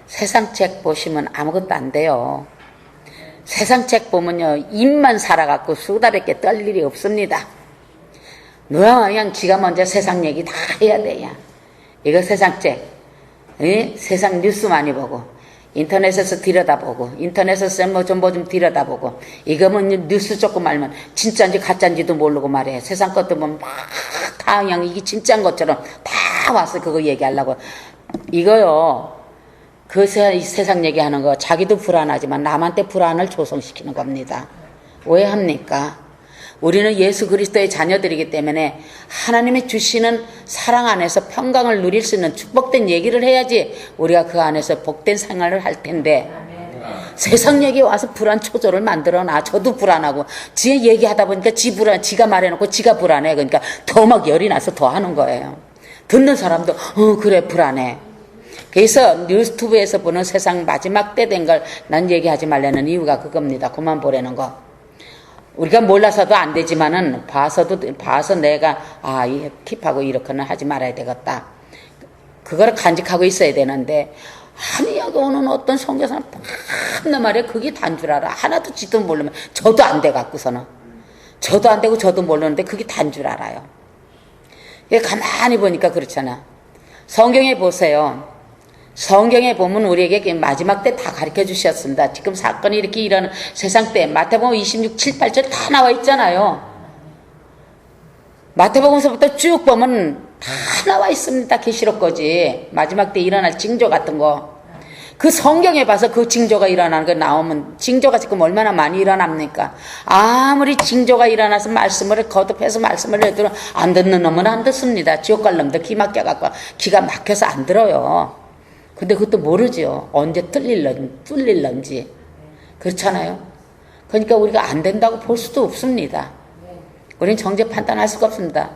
세상 책 보시면 아무것도 안 돼요. 세상 책 보면요. 입만 살아갖고 수다밖에 떨 일이 없습니다. 누가 그냥 지가 먼저 세상 얘기 다 해야 돼요. 이거 세상 책, 세상 뉴스 많이 보고 인터넷에서 들여다보고 인터넷에서 뭐 좀 들여다보고 이거 뭐 뉴스 조금 알면 진짜인지 가짜인지도 모르고 말이에요. 세상 것도 보면 막 다 그냥 이게 진짜인 것처럼 다 와서 그거 얘기하려고. 이거요. 그 세상 얘기하는 거 자기도 불안하지만 남한테 불안을 조성시키는 겁니다. 왜 합니까? 우리는 예수 그리스도의 자녀들이기 때문에 하나님이 주시는 사랑 안에서 평강을 누릴 수 있는 축복된 얘기를 해야지 우리가 그 안에서 복된 생활을 할 텐데 세상 얘기 와서 불안 초조를 만들어놔. 저도 불안하고 지 얘기하다 보니까 지가 말해놓고 지가 불안해. 그러니까 더 막 열이 나서 더 하는 거예요. 듣는 사람도 그래 불안해. 그래서 뉴스튜브에서 보는 세상 마지막 때 된 걸 난 얘기하지 말라는 이유가 그겁니다. 그만 보라는 거. 우리가 몰라서도 안 되지만은 봐서 내가 킵하고 이렇게는 하지 말아야 되겠다. 그거를 간직하고 있어야 되는데 아니 여기 오는 어떤 선교사는 밤나 말이야 그게 단 줄 알아. 하나도 지도 모르면 저도 안 돼 갖고서는 저도 안 되고 저도 모르는데 그게 단 줄 알아요. 가만히 보니까 그렇잖아. 성경에 보세요. 성경에 보면 우리에게 마지막 때 다 가르쳐 주셨습니다. 지금 사건이 이렇게 일어나는 세상 때 마태복음 26, 7, 8절 다 나와 있잖아요. 마태복음서부터 쭉 보면 다 나와 있습니다. 계시록까지 마지막 때 일어날 징조 같은 거. 그 성경에 봐서 그 징조가 일어나는 거 나오면 징조가 지금 얼마나 많이 일어납니까? 아무리 징조가 일어나서 말씀을 거듭해서 말씀을 해도 안 듣는 놈은 안 듣습니다. 지옥 갈 놈도 기 막혀갖고 기가 막혀서 안 들어요. 근데 그것도 모르죠. 언제 뚫릴런지. 그렇잖아요. 그러니까 우리가 안 된다고 볼 수도 없습니다. 우리는 정죄 판단할 수가 없습니다.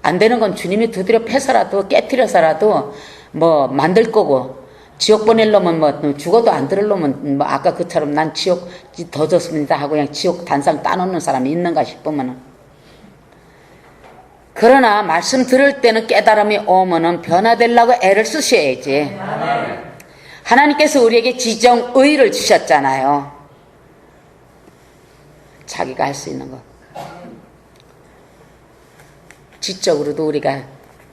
안 되는 건 주님이 두드려 패서라도 깨트려서라도 뭐 만들 거고 지옥 보낼 놈은 뭐 죽어도 안 들을 놈은 뭐 아까 그처럼 난 지옥 더 좋습니다 하고 그냥 지옥 단상 따놓는 사람이 있는가 싶으면은. 그러나 말씀 들을 때는 깨달음이 오면은 변화되려고 애를 쓰셔야지. 하나님께서 우리에게 지정의를 주셨잖아요. 자기가 할 수 있는 것. 지적으로도 우리가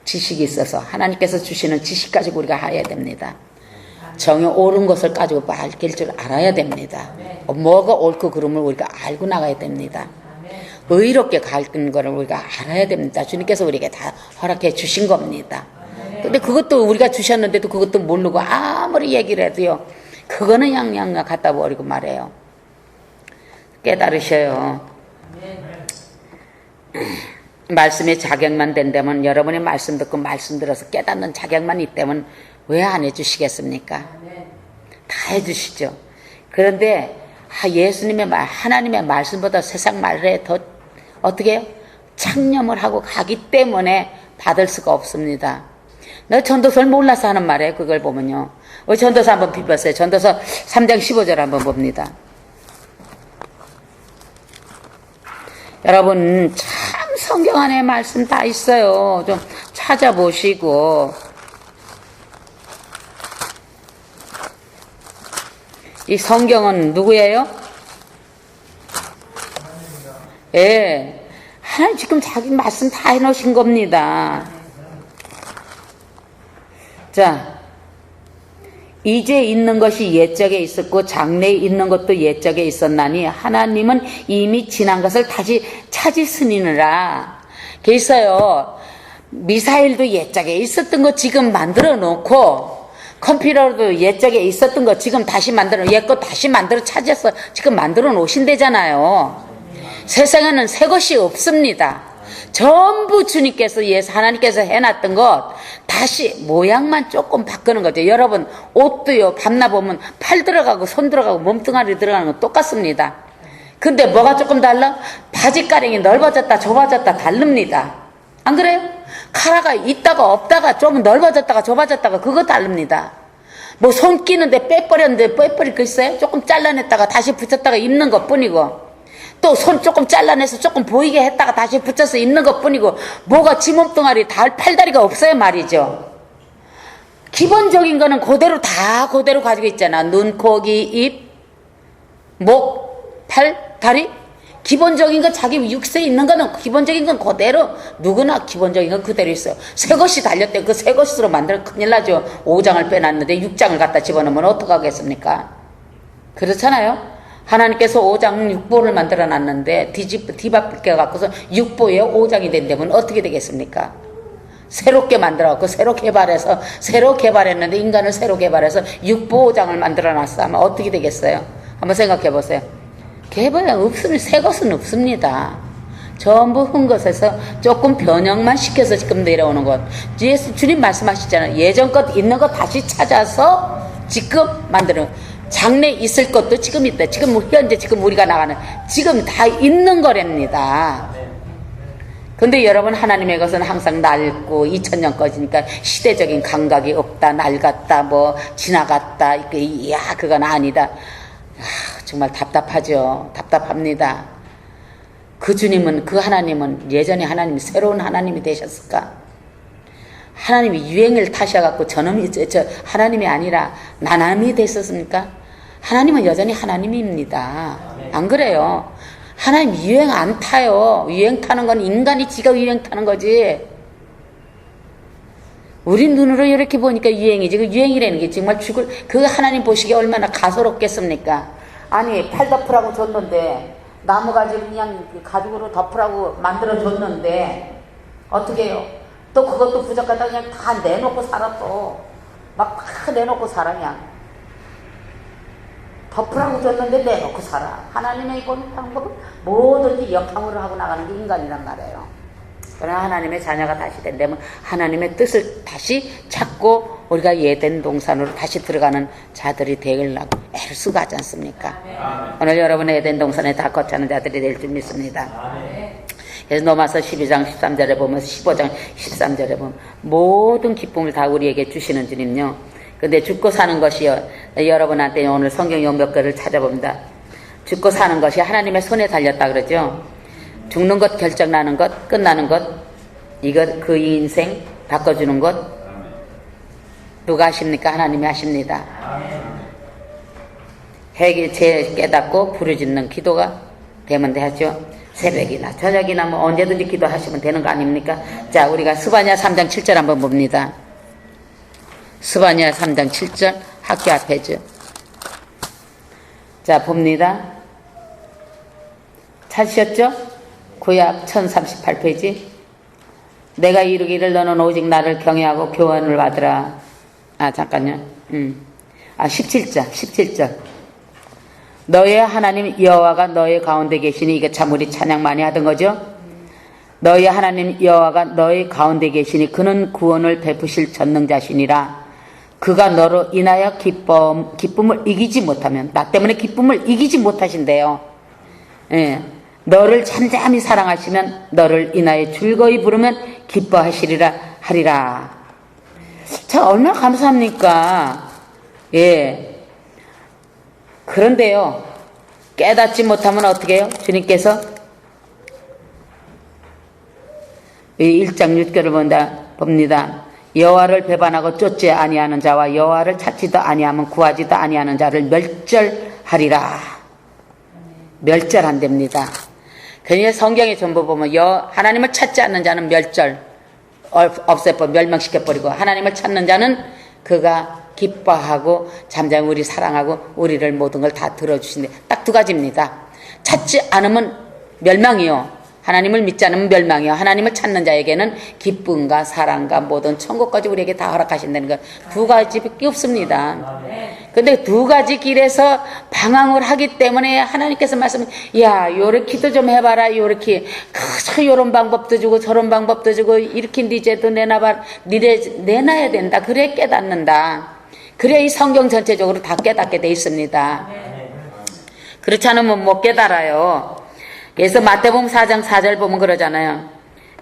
지식이 있어서 하나님께서 주시는 지식 가지고 우리가 해야 됩니다. 정이 옳은 것을 가지고 밝힐 줄 알아야 됩니다. 뭐가 옳고 그름을 우리가 알고 나가야 됩니다. 의롭게 가는 거를 우리가 알아야 됩니다. 주님께서 우리에게 다 허락해 주신 겁니다. 근데 그것도 우리가 주셨는데도 그것도 모르고 아무리 얘기를 해도요. 그거는 양양 갖다 버리고 말해요. 깨달으셔요. 말씀의 자격만 된다면 여러분의 말씀 듣고 말씀 들어서 깨닫는 자격만 있다면 왜 안 해주시겠습니까? 다 해주시죠. 그런데 예수님의 말, 하나님의 말씀보다 세상 말에 더 어떻게 해요? 창념을 하고 가기 때문에 받을 수가 없습니다. 너 전도서를 몰라서 하는 말이에요. 그걸 보면요. 우리 전도서 한번 비벼보세요. 전도서 3장 15절 한번 봅니다. 여러분 참 성경 안에 말씀 다 있어요. 좀 찾아보시고. 이 성경은 누구예요? 예. 하나님 지금 자기 말씀 다 해놓으신 겁니다. 자, 이제 있는 것이 옛적에 있었고 장래에 있는 것도 옛적에 있었나니 하나님은 이미 지난 것을 다시 찾으시느니라. 그래서요, 미사일도 옛적에 있었던 거 지금 만들어 놓고 컴퓨터도 옛적에 있었던 거 지금 다시 옛 거 다시 만들어 찾아서 지금 만들어 놓으신대잖아요. 세상에는 새 것이 없습니다. 전부 주님께서 예수 하나님께서 해놨던 것 다시 모양만 조금 바꾸는 거죠. 여러분 옷도요 밤나 보면 팔 들어가고 손 들어가고 몸뚱아리 들어가는 건 똑같습니다. 근데 뭐가 조금 달라? 바지가랑이 넓어졌다 좁아졌다 다릅니다. 안 그래요? 카라가 있다가 없다가 좀 넓어졌다가 좁아졌다가 그거 다릅니다. 뭐 손 끼는데 빼버렸는데 빼버릴 거 있어요? 조금 잘라냈다가 다시 붙였다가 입는 것 뿐이고 또 손 조금 잘라내서 조금 보이게 했다가 다시 붙여서 입는 것 뿐이고 뭐가 지 몸뚱아리 팔다리가 없어요 말이죠. 기본적인 거는 그대로 다 그대로 가지고 있잖아. 눈, 코, 귀, 입, 목, 팔, 다리 기본적인 건 자기 육세에 있는 거는 기본적인 건 그대로 누구나 기본적인 건 그대로 있어요. 새 것이 달렸대. 그 새 것으로 만들면 큰일 나죠. 5장을 빼놨는데 6장을 갖다 집어넣으면 어떡하겠습니까? 그렇잖아요. 하나님께서 5장 6보를 만들어 놨는데 뒤바뀌어 갖고서 6보에 5장이 된다면 어떻게 되겠습니까? 새롭게 만들어 갖고 새로 개발했는데 인간을 새로 개발해서 6보 5장을 만들어 놨어 하면 어떻게 되겠어요? 한번 생각해 보세요. 개발이 없으면 새 것은 없습니다. 전부 흠 것에서 조금 변형만 시켜서 지금 내려오는 것. 예수 주님 말씀하시잖아요. 예전 것 있는 것 다시 찾아서 지금 만드는. 장래 있을 것도 지금 있다. 지금 현재 지금 우리가 나가는 지금 다 있는 거랍니다. 근데 여러분 하나님의 것은 항상 낡고 2000년 거지니까 시대적인 감각이 없다. 낡았다. 뭐 지나갔다. 이야 그건 아니다. 정말 답답하죠. 답답합니다. 그 주님은 그 하나님은 예전에 하나님이 새로운 하나님이 되셨을까? 하나님이 유행을 타셔갖고 저놈이 하나님이 아니라 나남이 됐었습니까? 하나님은 여전히 하나님입니다. 안 그래요? 하나님 유행 안 타요. 유행 타는 건 인간이 지가 유행 타는 거지. 우리 눈으로 이렇게 보니까 유행이지. 그 유행이라는 게 정말 그 하나님 보시기에 얼마나 가소롭겠습니까? 아니 팔 덮으라고 줬는데 나무가지 그냥 가죽으로 덮으라고 만들어 줬는데 어떻게 해요? 또 그것도 부족하다 그냥 다 내놓고 살아. 또 막 다 내놓고 살아. 그냥 덮으라고 줬는데 내놓고 살아. 하나님의 이건 방법은 뭐든지 역함으로 하고 나가는 게 인간이란 말이에요. 그러나 하나님의 자녀가 다시 된다면 하나님의 뜻을 다시 찾고 우리가 예덴 동산으로 다시 들어가는 자들이 되려고 애를 쓰고 하지 않습니까? 오늘 여러분 예덴 동산에 다 거처하는 자들이 될 줄 믿습니다. 그래서 로마서 12장 13절에 보면 15장 13절에 보면 모든 기쁨을 다 우리에게 주시는 주님요. 근데 죽고 사는 것이요. 여러분한테 오늘 성경 몇 개를 찾아봅니다. 죽고 사는 것이 하나님의 손에 달렸다 그러죠. 죽는 것, 결정나는 것, 끝나는 것, 이것 그 인생 바꿔주는 것 누가 하십니까? 하나님이 하십니다. 해게 제 깨닫고 부르짖는 기도가 되면 되죠. 새벽이나 저녁이나 뭐 언제든지 기도하시면 되는 거 아닙니까? 자, 우리가 스바냐 3장 7절 한번 봅니다. 스바냐 3장 7절 학교 앞에죠. 자, 봅니다. 찾으셨죠? 구약 1038페이지. 내가 이르기를 너는 오직 나를 경외하고 교훈을 받으라. 잠깐요. 17절. 너의 하나님 여호와가 너의 가운데 계시니. 이게 참 우리 찬양 많이 하던 거죠. 너의 하나님 여호와가 너의 가운데 계시니 그는 구원을 베푸실 전능자시니라. 그가 너로 인하여 기쁨을 이기지 못하면, 나 때문에 기쁨을 이기지 못하신대요. 예. 너를 잠잠히 사랑하시면 너를 인하여 즐거이 부르면 기뻐하시리라 하리라. 참 얼마나 감사합니까? 예. 그런데요, 깨닫지 못하면 어떻게 해요? 주님께서 1장 6절을 봅니다. 여호와를 배반하고 쫓지 아니하는 자와 여호와를 찾지도 아니하면 구하지도 아니하는 자를 멸절하리라. 멸절한답니다. 그러니까 성경에 전부 보면 하나님을 찾지 않는 자는 멸망시켜버리고 하나님을 찾는 자는 그가 기뻐하고 잠잠히 우리 사랑하고 우리를 모든 걸 다 들어주신대. 딱 두 가지입니다. 찾지 않으면 멸망이요. 하나님을 믿지 않으면 멸망이요 하나님을 찾는 자에게는 기쁨과 사랑과 모든 천국까지 우리에게 다 허락하신다는 것. 두 가지밖에 없습니다. 근데 두 가지 길에서 방황을 하기 때문에 하나님께서 야 요렇게 기도 좀 해봐라. 요렇게 요런 방법도 주고 저런 방법도 주고 이렇게 네 죄도 내놔야 된다. 그래 깨닫는다. 그래야 이 성경 전체적으로 다 깨닫게 돼 있습니다. 그렇지 않으면 못 깨달아요. 그래서 마태복음 4장 4절 보면 그러잖아요.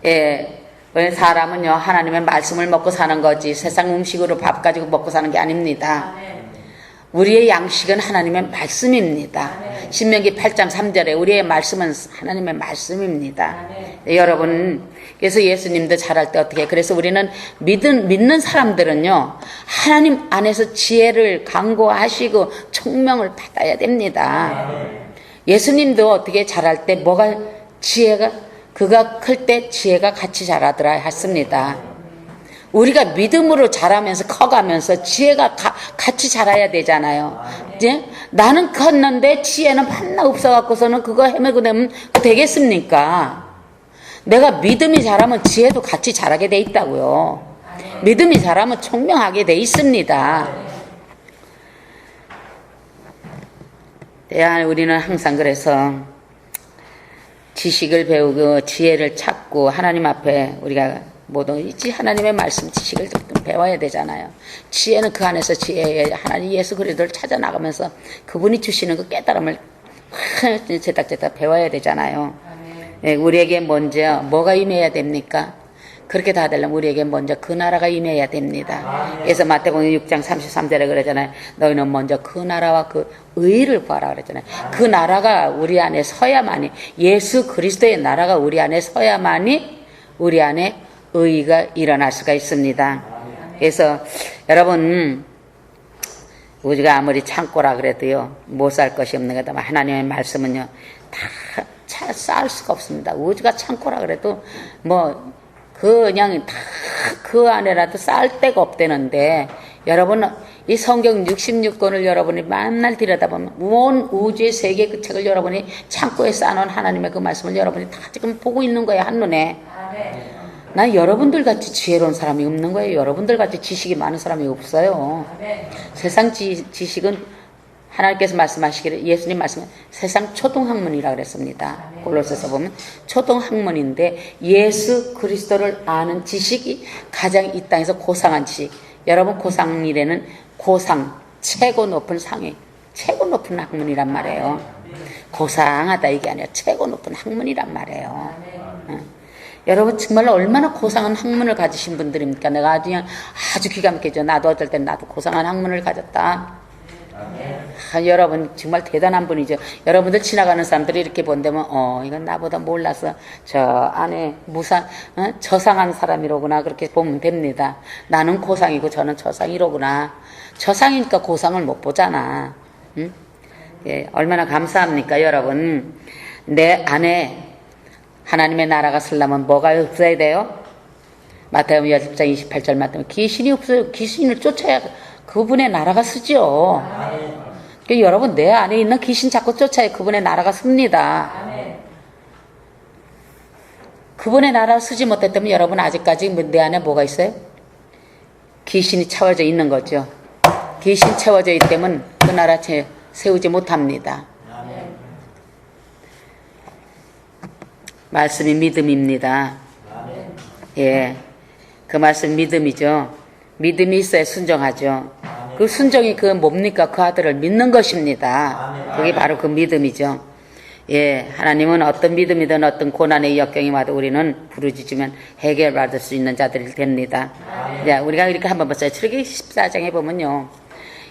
예, 사람은요 하나님의 말씀을 먹고 사는 거지 세상 음식으로 밥 가지고 먹고 사는 게 아닙니다. 우리의 양식은 하나님의 말씀입니다. 신명기 8장 3절에 우리의 말씀은 하나님의 말씀입니다. 여러분, 그래서 예수님도 잘할 때 어떻게 그래서 우리는 믿는 사람들은요 하나님 안에서 지혜를 강구하시고 총명을 받아야 됩니다. 예수님도 어떻게 자랄 때 뭐가 지혜가 그가 클 때 지혜가 같이 자라더라 했습니다. 우리가 믿음으로 자라면서 커가면서 지혜가 같이 자라야 되잖아요. 이제 나는 컸는데 지혜는 하나 없어갖고서는 그거 헤매고 되면 되겠습니까? 내가 믿음이 자라면 지혜도 같이 자라게 돼 있다고요. 믿음이 자라면 총명하게 돼 있습니다. 우리는 항상 그래서 지식을 배우고 지혜를 찾고 하나님 앞에 우리가 모든 하나님의 말씀 지식을 좀 배워야 되잖아요. 지혜는 그 안에서 지혜에 하나님 예수 그리스도를 찾아 나가면서 그분이 주시는 그 깨달음을 제닥제닥 배워야 되잖아요. 예, 우리에게 먼저 뭐가 임해야 됩니까? 그렇게 다 되려면 우리에게 먼저 그 나라가 임해야 됩니다. 그래서 마태복음 6장 33절에 그러잖아요. 너희는 먼저 그 나라와 그 의를 구하라 그랬잖아요. 그 나라가 우리 안에 서야만이 예수 그리스도의 나라가 우리 안에 서야만이 우리 안에 의가 일어날 수가 있습니다. 그래서 여러분 우리가 아무리 창고라 그래도요 못 살 것이 없는 거다. 하나님의 말씀은요 다 쌓을 수가 없습니다. 우주가 창고라 그래도 그냥 다 그 안에라도 쌓을 데가 없다는데 여러분 이 성경 66권을 여러분이 만날 들여다보면 온 우주의 세계 그 책을 여러분이 창고에 쌓아놓은 하나님의 그 말씀을 여러분이 다 지금 보고 있는 거예요 한눈에. 난 여러분들 같이 지혜로운 사람이 없는 거예요. 여러분들 같이 지식이 많은 사람이 없어요. 세상 지식은 하나님께서 말씀하시기를 예수님 말씀은 세상 초등학문이라 그랬습니다. 골로새서 보면 초등학문인데 예수 그리스도를 아는 지식이 가장 이 땅에서 고상한 지식. 여러분 고상이라는 고상 최고 높은 상이 최고 높은 학문이란 말이에요. 고상하다 이게 아니라 최고 높은 학문이란 말이에요. 여러분 정말로 얼마나 고상한 학문을 가지신 분들입니까? 내가 그냥 아주 기가 막히죠. 나도 어떨 땐 나도 고상한 학문을 가졌다. 여러분 정말 대단한 분이죠. 여러분들 지나가는 사람들이 이렇게 본다면 이건 나보다 몰라서 저 안에 저상한 사람이로구나 그렇게 보면 됩니다. 나는 고상이고 저는 저상이로구나. 저상이니까 고상을 못 보잖아. 응? 예, 얼마나 감사합니까 여러분. 내 안에 하나님의 나라가 서려면 뭐가 없어야 돼요? 마태복음 10장 28절 말하면 귀신이 없어요. 귀신을 쫓아야 그분의 나라가 서죠. 그러니까 여러분 내 안에 있는 귀신 자꾸 쫓아야 그분의 나라가 섭니다. 그분의 나라가 서지 못했다면 여러분 아직까지 내 안에 뭐가 있어요? 귀신이 채워져 있는 거죠. 귀신 채워져 있다면 그 나라 세우지 못합니다. 말씀이 믿음입니다. 예, 그 말씀 믿음이죠. 믿음이 있어야 순종하죠. 그 순종이 그 뭡니까? 그 아들을 믿는 것입니다. 그게 바로 그 믿음이죠. 예, 하나님은 어떤 믿음이든 어떤 고난의 역경이 와도 우리는 부르짖으면 해결받을 수 있는 자들이 됩니다. 자, 우리가 이렇게 한번 봤어요. 출애굽기 14장에 보면요.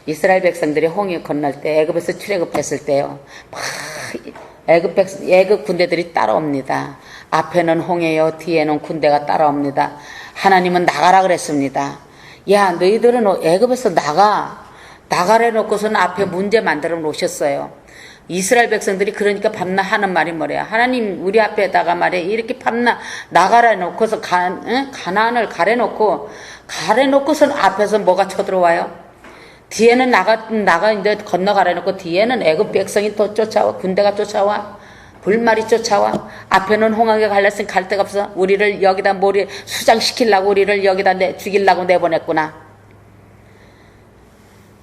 이스라엘 백성들이 홍해 건널 때 애굽에서 출애굽했을 때요. 막 애굽 군대들이 따라옵니다. 앞에는 홍해요. 뒤에는 군대가 따라옵니다. 하나님은 나가라 그랬습니다. 야, 너희들은 애굽에서 나가래 놓고서는 앞에 문제 만들어 놓으셨어요. 이스라엘 백성들이 그러니까 밤낮 하는 말이 뭐래요? 하나님 우리 앞에다가 말이야 이렇게 밤낮 나가래 놓고서 가나안을 가래놓고서는 앞에서 뭐가 쳐들어와요? 뒤에는 나가 이제 건너가래 놓고 뒤에는 애굽 백성이 또 쫓아와 군대가 쫓아와 불말이 쫓아와. 앞에는 홍하게 갈렸으니 갈 데가 없어. 우리를 여기다 몰이 수장시키려고 우리를 여기다 죽이려고 내보냈구나.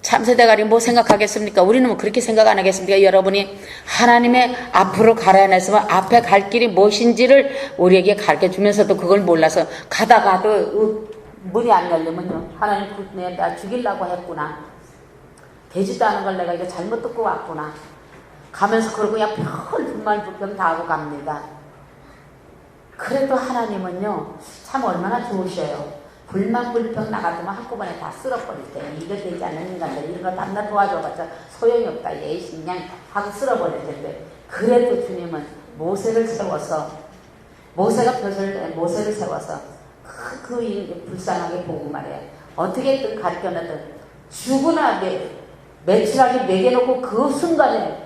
참새대가리 뭐 생각하겠습니까? 우리는 뭐 그렇게 생각 안 하겠습니까? 여러분이 하나님의 앞으로 가라야 했으면 앞에 갈 길이 무엇인지를 우리에게 가르쳐 주면서도 그걸 몰라서 가다가도 문이 안 열리면요, 하나님 나 죽이려고 했구나. 되지도 않은 걸 내가 이거 잘못 듣고 왔구나. 가면서 그러고 그냥 불만 불평 다 하고 갑니다. 그래도 하나님은요, 참 얼마나 좋으셔요. 불만 불평 나가지만 한꺼번에 다 쓸어버릴 때, 이거 되지 않는 인간들 이런 거 담나 도와줘봤자 소용이 없다, 예시 그냥 하고 쓸어버릴 텐데, 그래도 주님은 모세를 세워서, 모세를 세워서 그 불쌍하게 보고 말이에요. 어떻게든 가르쳐내든 죽으나 매출하게 먹여놓고 그 순간에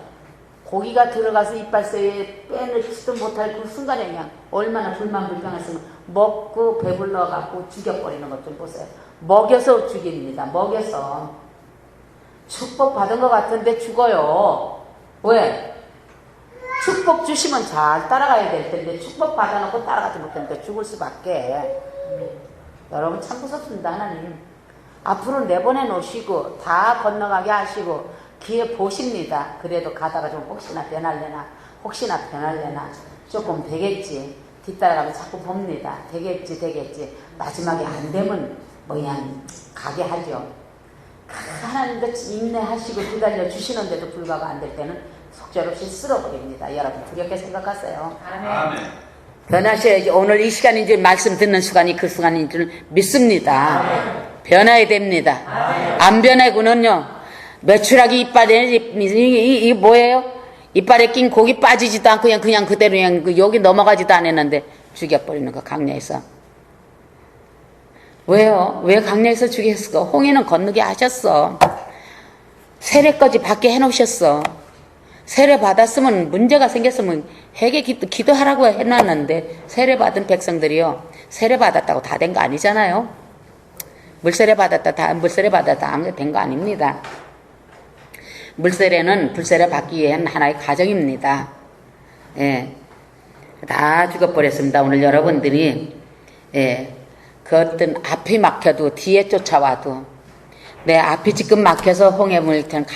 고기가 들어가서 이빨 사이에 빼내지도 못할 그 순간에 그냥 얼마나 불만불평했으면 먹고 배불러갖고 죽여버리는 것 좀 보세요. 먹여서 죽입니다. 먹여서. 축복 받은 것 같은데 죽어요. 왜? 축복 주시면 잘 따라가야 될 텐데 축복 받아놓고 따라가지 못했는데 죽을 수밖에. 여러분 참 무섭습니다. 하나님 앞으로 내보내 놓으시고 다 건너가게 하시고 기회 보십니다. 그래도 가다가 좀 혹시나 변할래나 조금 되겠지. 뒤따라가면 자꾸 봅니다. 되겠지. 마지막에 안 되면 그냥 가게 하죠. 하나님도 인내하시고 기다려 주시는데도 불구하고 안 될 때는 속절없이 쓸어버립니다. 여러분 두렵게 생각하세요. 아멘. 변하셔야지. 오늘 이 시간인 줄 말씀 듣는 시간이 그 시간인 줄 믿습니다. 아멘. 변해야 됩니다. 아멘. 안 변하고는요, 메추라기 이빨에 이 뭐예요? 이빨에 낀 고기 빠지지도 않고 그냥 그대로 그냥 여기 넘어가지도 않았는데 죽여버리는 거 강야에서. 왜요? 왜 강야에서 죽였을까? 홍해는 건너게 하셨어. 세례까지 받게 해놓으셨어. 세례 받았으면 문제가 생겼으면 회개 기도하라고 해놨는데 세례 받은 백성들이요, 세례 받았다고 다 된 거 아니잖아요. 물세례 받았다 된 거 아닙니다. 물세례는 불세례 받기 위한 하나의 과정입니다. 예. 다 죽어버렸습니다. 오늘 여러분들이, 예. 그 어떤 앞이 막혀도 뒤에 쫓아와도, 내 앞이 지금 막혀서 홍해물처럼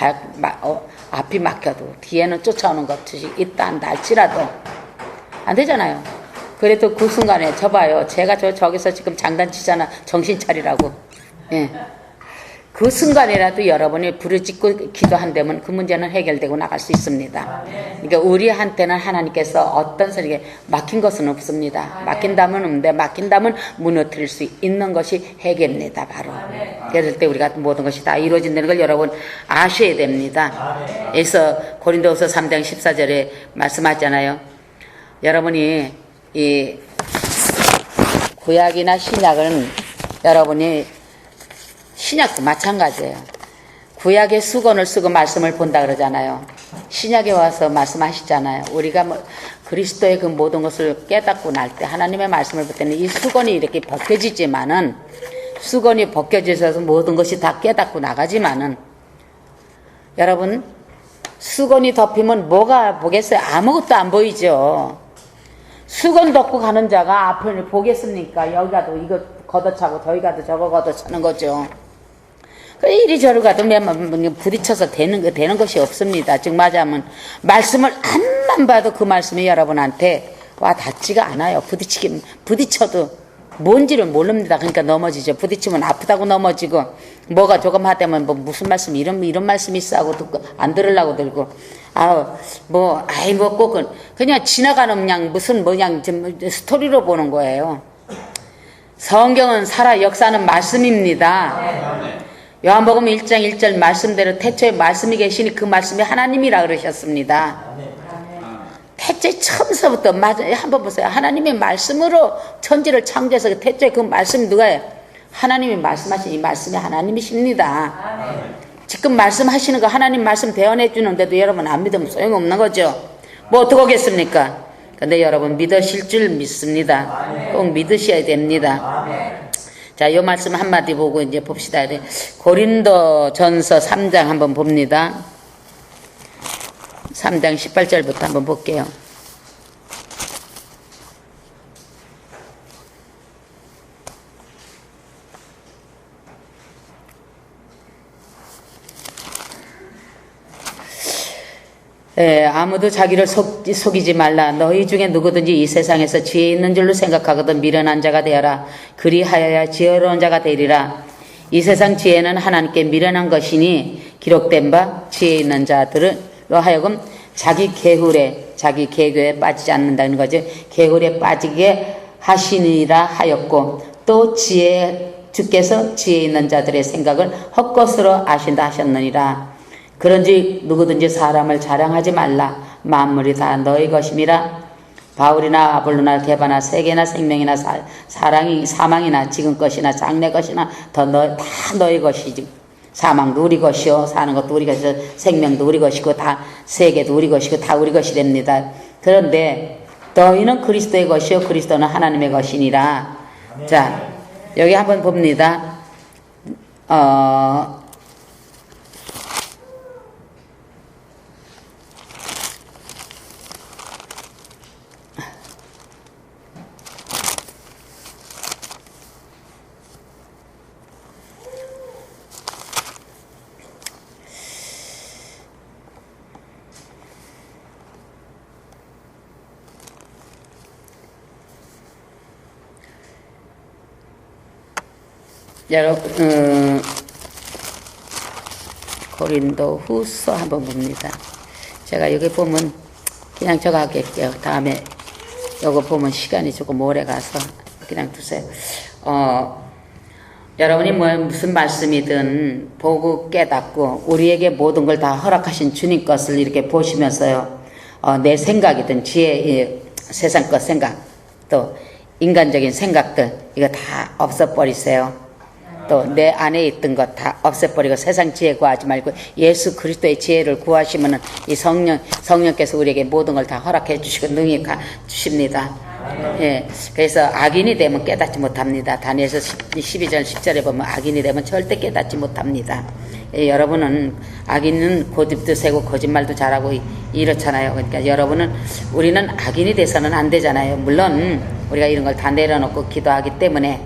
앞이 막혀도 뒤에는 쫓아오는 것이 있다 한다 할지라도 안 되잖아요. 그래도 그 순간에 저봐요. 제가 저기서 지금 장난치잖아. 정신 차리라고. 예. 그 순간이라도 여러분이 부르짖고 기도한다면 그 문제는 해결되고 나갈 수 있습니다. 그러니까 우리한테는 하나님께서 어떤 소리에 막힌 것은 없습니다. 막힌다면 없는데 막힌다면 무너뜨릴 수 있는 것이 해결입니다. 바로. 그럴 때 우리가 모든 것이 다 이루어진다는 걸 여러분 아셔야 됩니다. 그래서 고린도후서 3장 14절에 말씀하잖아요. 여러분이 이 구약이나 신약은 여러분이 신약도 마찬가지예요. 구약의 수건을 쓰고 말씀을 본다 그러잖아요. 신약에 와서 말씀하시잖아요. 우리가 그리스도의 그 모든 것을 깨닫고 날 때 하나님의 말씀을 볼 때는 이 수건이 이렇게 벗겨지지만은, 수건이 벗겨져서 모든 것이 다 깨닫고 나가지만은, 여러분 수건이 덮이면 뭐가 보겠어요? 아무것도 안 보이죠. 수건 덮고 가는 자가 앞을 보겠습니까? 여기 가도 이거 걷어차고 저기 가도 저거 걷어차는 거죠. 이리저리 가도 부딪혀서 되는 것이 없습니다. 즉 말하자면 말씀을 안만 봐도 그 말씀이 여러분한테 와 닿지가 않아요. 부딪혀도 뭔지를 모릅니다. 그러니까 넘어지죠. 부딪히면 아프다고 넘어지고, 뭐가 조금 하다면 무슨 말씀 이런 말씀이 있어 하고 듣고 안 들으려고 들고, 꼭은 그냥 지나가는 그냥 무슨 스토리로 보는 거예요. 성경은 살아 역사하는 말씀입니다. 요한복음 1장 1절 말씀대로 태초에 말씀이 계시니 그 말씀이 하나님이라 그러셨습니다. 태초에 처음서부터 한번 보세요. 하나님의 말씀으로 천지를 창조해서 태초에 그 말씀이 누가예요? 하나님이 말씀하신 이 말씀이 하나님이십니다. 지금 말씀하시는 거 하나님 말씀 대언해 주는데도 여러분 안 믿으면 소용없는 거죠. 뭐 어떻게 하겠습니까? 근데 여러분 믿으실 줄 믿습니다. 꼭 믿으셔야 됩니다. 자, 이 말씀 한마디 보고 이제 봅시다. 고린도 전서 3장 한번 봅니다. 3장 18절부터 한번 볼게요. 아무도 자기를 속이지 말라. 너희 중에 누구든지 이 세상에서 지혜 있는 줄로 생각하거든 미련한 자가 되어라. 그리하여야 지혜로운 자가 되리라. 이 세상 지혜는 하나님께 미련한 것이니 기록된 바 지혜 있는 자들로 하여금 자기 계율에 자기 계교에 빠지지 않는다는 거죠. 계율에 빠지게 하시니라 하였고 또 주께서 지혜 있는 자들의 생각을 헛것으로 아신다 하셨느니라. 그런지 누구든지 사람을 자랑하지 말라. 만물이 다 너희 것임이라. 바울이나 아볼로나 게바나 세계나 생명이나 사망이나 지금 것이나 장래 것이나 다 너희 것이지. 사망도 우리 것이요 사는 것도 우리 것이요 생명도 우리 것이고 다 세계도 우리 것이고 다 우리 것이 됩니다. 그런데 너희는 그리스도의 것이요 그리스도는 하나님의 것이니라. 자, 여기 한번 봅니다. 여러분, 고린도 후서 한번 봅니다. 제가 여기 보면 그냥 저거 할게요. 다음에 요거 보면 시간이 조금 오래 가서 그냥 두세요. 여러분이 무슨 말씀이든 보고 깨닫고 우리에게 모든 걸 다 허락하신 주님 것을 이렇게 보시면서요. 내 생각이든 세상 것 생각 또 인간적인 생각들 이거 다 없애버리세요. 또 내 안에 있던 것 다 없애버리고 세상 지혜 구하지 말고 예수 그리스도의 지혜를 구하시면은 이 성령께서 우리에게 모든 걸 다 허락해 주시고 능히 주십니다. 예, 그래서 악인이 되면 깨닫지 못합니다. 다니엘서 12절 10절에 보면 악인이 되면 절대 깨닫지 못합니다. 예, 여러분은 악인은 고집도 세고 거짓말도 잘하고 이렇잖아요. 그러니까 우리는 악인이 돼서는 안 되잖아요. 물론 우리가 이런 걸 다 내려놓고 기도하기 때문에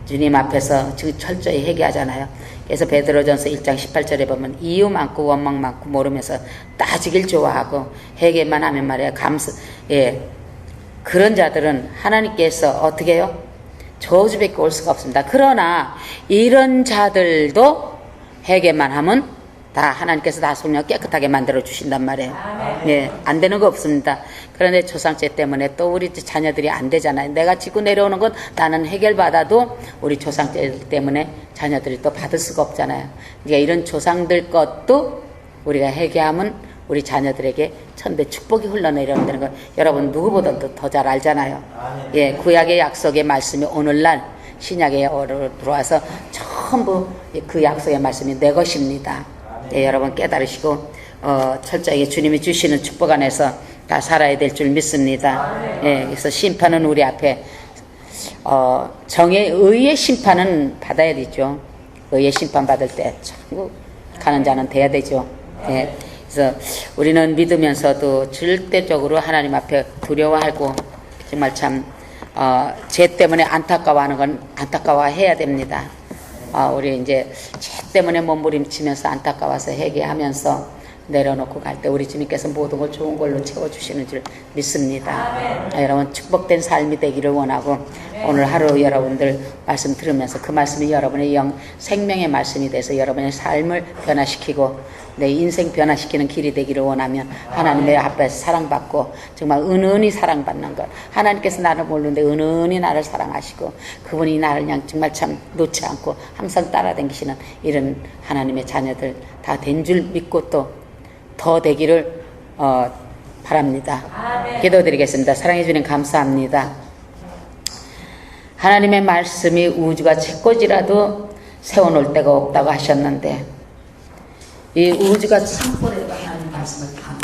주님 앞에서 지금 철저히 회개하잖아요. 그래서 베드로전서 1장 18절에 보면 이유 많고 원망 많고 모르면서 따지길 좋아하고 회개만 하면 말이에요. 그런 자들은 하나님께서 어떻게 해요? 저주밖에 올 수가 없습니다. 그러나 이런 자들도 회개만 하면 다 하나님께서 다 성령 깨끗하게 만들어 주신단 말이에요. 네, 안 되는 거 없습니다. 그런데 조상죄 때문에 또 우리 자녀들이 안 되잖아요. 내가 지고 내려오는 건 나는 해결받아도 우리 조상죄 때문에 자녀들이 또 받을 수가 없잖아요. 그러니까 이런 조상들 것도 우리가 회개하면 우리 자녀들에게 천대 축복이 흘러내려온다는 거 여러분 누구보다도 더 잘 알잖아요. 예, 구약의 약속의 말씀이 오늘날 신약에 들어와서 전부 그 약속의 말씀이 내 것입니다. 예, 여러분 깨달으시고 철저하게 주님이 주시는 축복 안에서 다 살아야 될 줄 믿습니다. 예, 그래서 심판은 우리 앞에 의의 심판은 받아야 되죠. 의의 심판 받을 때 천국 가는 자는 돼야 되죠. 예, 그래서 우리는 믿으면서도 절대적으로 하나님 앞에 두려워하고 정말 참 죄 때문에 안타까워하는 건 안타까워해야 됩니다. 우리 이제 죄 때문에 몸부림치면서 안타까워서 회개하면서 내려놓고 갈 때 우리 주님께서 모든 걸 좋은 걸로 채워주시는 줄 믿습니다. 여러분 축복된 삶이 되기를 원하고 오늘 하루 여러분들 말씀 들으면서 그 말씀이 여러분의 생명의 말씀이 돼서 여러분의 삶을 변화시키고 내 인생 변화시키는 길이 되기를 원하면 하나님의 앞에서 사랑받고 정말 은은히 사랑받는 것 하나님께서 나를 모르는데 은은히 나를 사랑하시고 그분이 나를 그냥 정말 참 놓지 않고 항상 따라다니시는 이런 하나님의 자녀들 다 된 줄 믿고 또 더 되기를 바랍니다. 기도드리겠습니다. 사랑해 주님 감사합니다. 하나님의 말씀이 우주가 채꽂이라도 세워놓을 데가 없다고 하셨는데 이 우주가 창고라도 하나님 말씀을 다